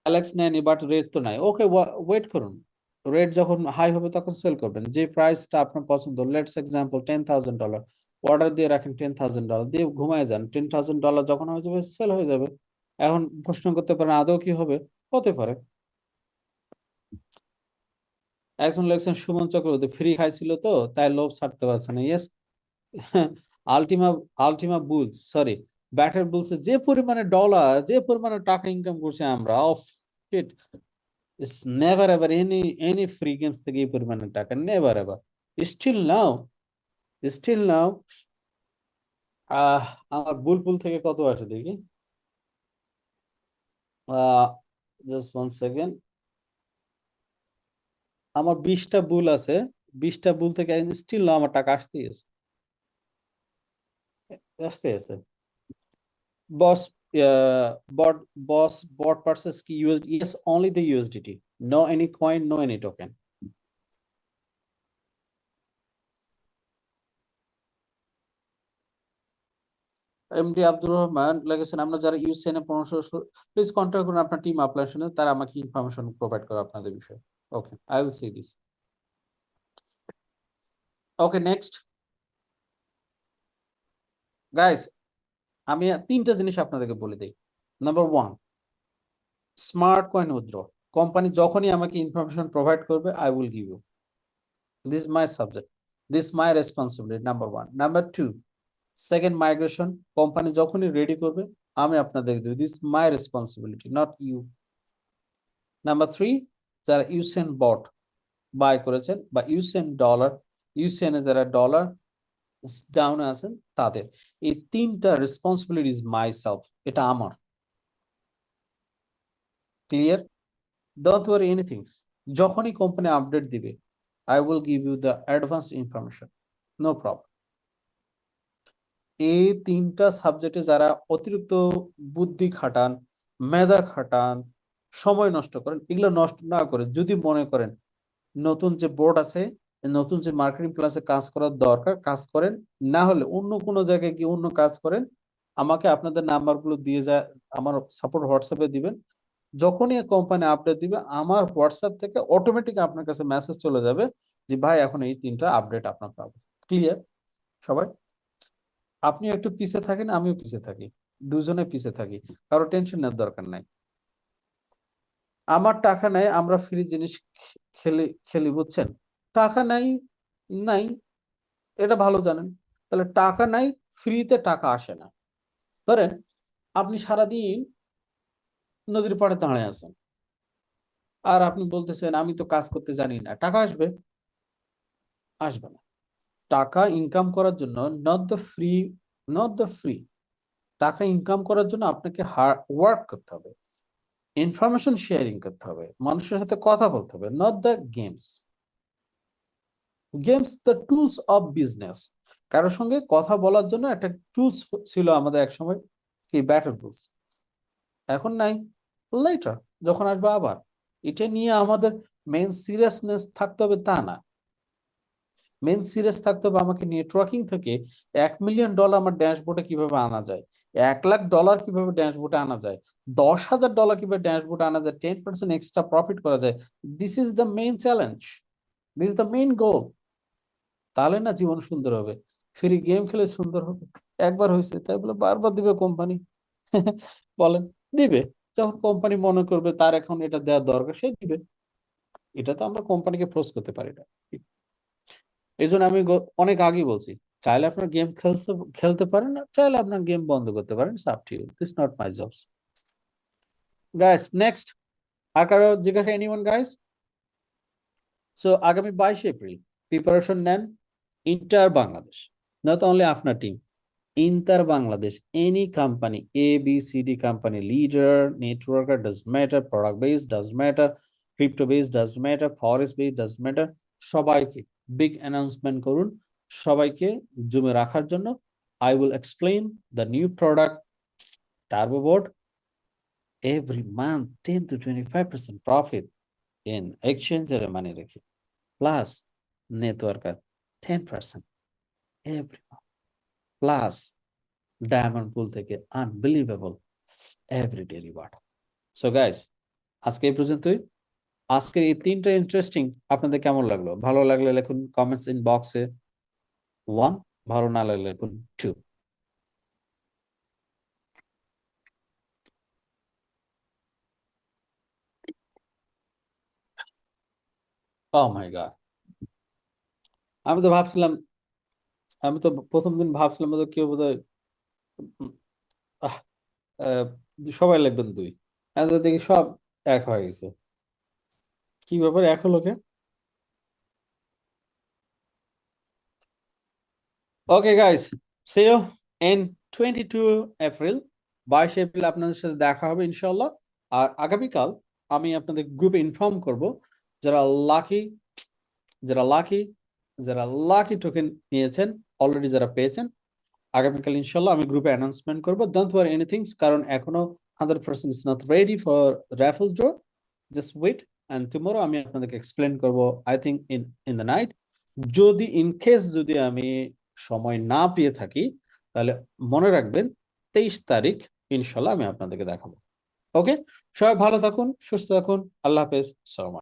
Alex নেয়নি but rate তো নাই, okay wait করুন। Rate যখন high হবে তখন sell করবেন, যে প্রাইসটা আপনার পছন্দ। লেটস এক্সাম্পল $10,000, অর্ডার দিয়ে রাখেন $10,000 দিয়ে ঘুমায় যান, $10,000 যখন হয়ে যাবে সেল হয়ে যাবে। এখন প্রশ্ন করতে পারেন আদৌ কি হবে? হতে পারে। একজন লেখছেন সুমন চক্রবর্তী, ফ্রি খাইছিল তো তাই লোভ ছাড়তে পারছে না। Yes, Ultima Ultima bulls, sorry, better bulls, যে পরিমাণে ডলার, যে পরিমাণে টাকা ইনকাম করছে আমরা, of shit, it's never ever any free games থেকে এই পরিমাণে টাকা, never ever. Still now, still now. আমার বুলবুল থেকে কত আসে দেখি। Ah just 1 second. আমার 20টা বুল আছে, 20টা বুল থেকে স্টিল নাও আমার টাকা আসতেই আছে, আসতেই আছে। Boss, bot purchase key USD, yes, only the USDT, no any coin, no any token. MD Abdur Rahman লিখেছেন, আমরা যারা ইউসিএন এ পরামর্শ, প্লিজ কন্ট্যাক্ট করুন আপনার টিম আপনার সাথে, তারা আমাকে ইনফরমেশন প্রোভাইড করে আপনাদের বিষয়ে। Okay, I will see this. Okay, next guys, আমি 3টা জিনিস আপনাদেরকে বলে দিই। Number 1, smart coin withdraw. Company যখনই আমাকে ইনফরমেশন প্রোভাইড করবে, I will give you. This is my subject, this my responsibility, number 1। Number 2, second migration, company যখনই রেডি করবে আমি আপনাদেরকে দেব, this my responsibility, not you. Number 3, যারা ইউসেন বট বাই করেছেন বা ইউসেন ডলার, ইউসেন এ যারা ডলার ডাউনে আছেন তাদের, এই 3টা রেসপন্সিবিলিটি ইজ মাই সেলফ, এটা আমার। ক্লিয়ার? Don't worry anything. যখনই কোম্পানি আপডেট দিবে, I will give you the advance information, no problem. এই 3টা সাবজেক্টে যারা অতিরিক্ত বুদ্ধি খাটান, মেধা খাটান, সময় নষ্ট করেন, এগুলো নষ্ট না করে যদি মনে করেন নতুন যে বোর্ড আছে, নতুন যে মার্কেটিং প্লাসে কাজ করার দরকার, কাজ করেন। না হলে অন্য কোনো জায়গায় গিয়ে অন্য কাজ করেন। আমাকে আপনাদের নাম্বারগুলো দিয়ে যায়, আমার সাপোর্ট হোয়াটসঅ্যাপে দিবেন। যখনই কোম্পানি আপডেট দিবে, আমার হোয়াটসঅ্যাপ থেকে অটোমেটিক আপনার কাছে মেসেজ চলে যাবে যে ভাই এখন এই 3টা আপডেট আপনার পাবো। ক্লিয়ার সবাই? আপনিও একটু পিছে থাকেন, আমিও পিছে থাকি, দুজনে পিছে থাকি, কারো টেনশন নেওয়ার দরকার নাই। আমার টাকা নাই, আমরা ফ্রি জিনিস খেলি খেলি, বুঝছেন? টাকা নাই, নাই, এটা ভালো জানেন। তাহলে টাকা নাই, ফ্রিতে টাকা আসে না। ধরেন আপনি সারাদিন নদীর পাড়ে দাঁড়ায় আছেন, আর আপনি বলতেছেন আমি তো কাজ করতে জানি না, টাকা আসবে? আসবে না। টাকা ইনকাম করার জন্য, not the free, not the free, টাকা ইনকাম করার জন্য আপনাকে হার্ড ওয়ার্ক করতে হবে, ইনফরমেশন শেয়ারিং করতে হবে, মানুষের সাথে কথা বলতে হবে, not the games. Games the tools of business. কারোর সঙ্গে কথা বলার জন্য একটা টুলস ছিল আমাদের এক সময়, কি ব্যাটার টুলস, এখন নাই। লেটার যখন আসবে আবার। এটা নিয়ে আমাদের মেন সিরিয়াসনেস থাকতে হবে তা না, মেন সিরিয়াস থাকতে হবে আমাকে নেটওয়ার্কিং থেকে $1 মিলিয়ন আমার ড্যাশবোর্ডে কিভাবে আনা যায়, $1,00,000 কিভাবে ড্যাশবোর্ডে আনা যায়, $10,000 কিভাবে ড্যাশবোর্ডে আনা যায়, 10% এক্সট্রা প্রফিট করা যায়। This is the main challenge, this is the main গোল। তাহলে না জীবন সুন্দর হবে। ফ্রি গেম খেলে সুন্দর হবে? একবার হয়েছে তাই বলে বারবার দিবে কোম্পানি? বলেন, দিবে। যখন কোম্পানি মনে করবে তার এখন এটা দেওয়ার দরকার, সে দিবে। এটা তো আমরা কোম্পানিকে ফোর্স করতে পারি না। এই জন্য আমি অনেক আগেই বলছি, চাইলে আপনার গেম খেলতে পারেন, না চাইলে আপনার গেম বন্ধ করতে পারেন, up to you, this not my jobs. Guys next, আর কারো জিজ্ঞাসা, এনিওয়ান গাইস? সো আগামী 22 এপ্রিল প্রিপারেশন নেন, ইন্টার বাংলাদেশ, নট অনলি আপনার team, inter Bangladesh, any company, A B C D company, leader, networker, does matter, product base does matter, crypto base does matter, forest base does matter, সবাইকে big announcement করুন, সবাইকে জুমে রাখার জন্য। I will explain the new product turbo board, every month 10 to 25% profit in এক্সচেঞ্জের money রেখে, plus networker 10% every month, plus diamond pool থেকে unbelievable everyday reward. So guys, আজকে এই পর্যন্তই। আজকের এই তিনটা ইন্টারেস্টিং আপনাদের কেমন লাগলো? ভালো লাগলে লিখুন কমেন্টস ইন বক্সে 1, ভালো না লাগলে লিখুন 2। ও মাই গড, আমি তো ভাবছিলাম, আমি তো প্রথম দিন ভাবছিলাম বোধহয় কেউ বোধহয় উম, আহ, আহ, সবাই লিখবেন 2, এখন তো দেখি সব এক হয়ে গেছে। কি ব্যাপার এক হলো কে? Okay guys, see you in 22 April. 22 April আপনাদের সাথে দেখা হবে ইনশাল্লাহ। আর আগামীকাল আমি আপনাদের গ্রুপে ইনফর্ম করব, যারা লাকি, যারা লাকি, যারা লাকি টোকেন নিয়েছেন, অলরেডি যারা পেয়েছেন, আগামীকাল ইনশাল্লাহ আমি গ্রুপে অ্যানাউন্সমেন্ট করবো। ডোন্ট ওয়ারি এনিথিং, কারণ এখনো 100% is not ready for raffle draw. Just wait, and tomorrow আমি আপনাদেরকে এক্সপ্লেন করবো, I think in in the night. যদি ইন কেস যদি আমি সময় না পেয়ে থাকি, তাহলে মনে রাখবেন 23 তারিখ ইনশাল্লাহ আমি আপনাদেরকে দেখাবো। ওকে, সবাই ভালো থাকুন, সুস্থ থাকুন, আল্লাহ হাফেজ, সালাম।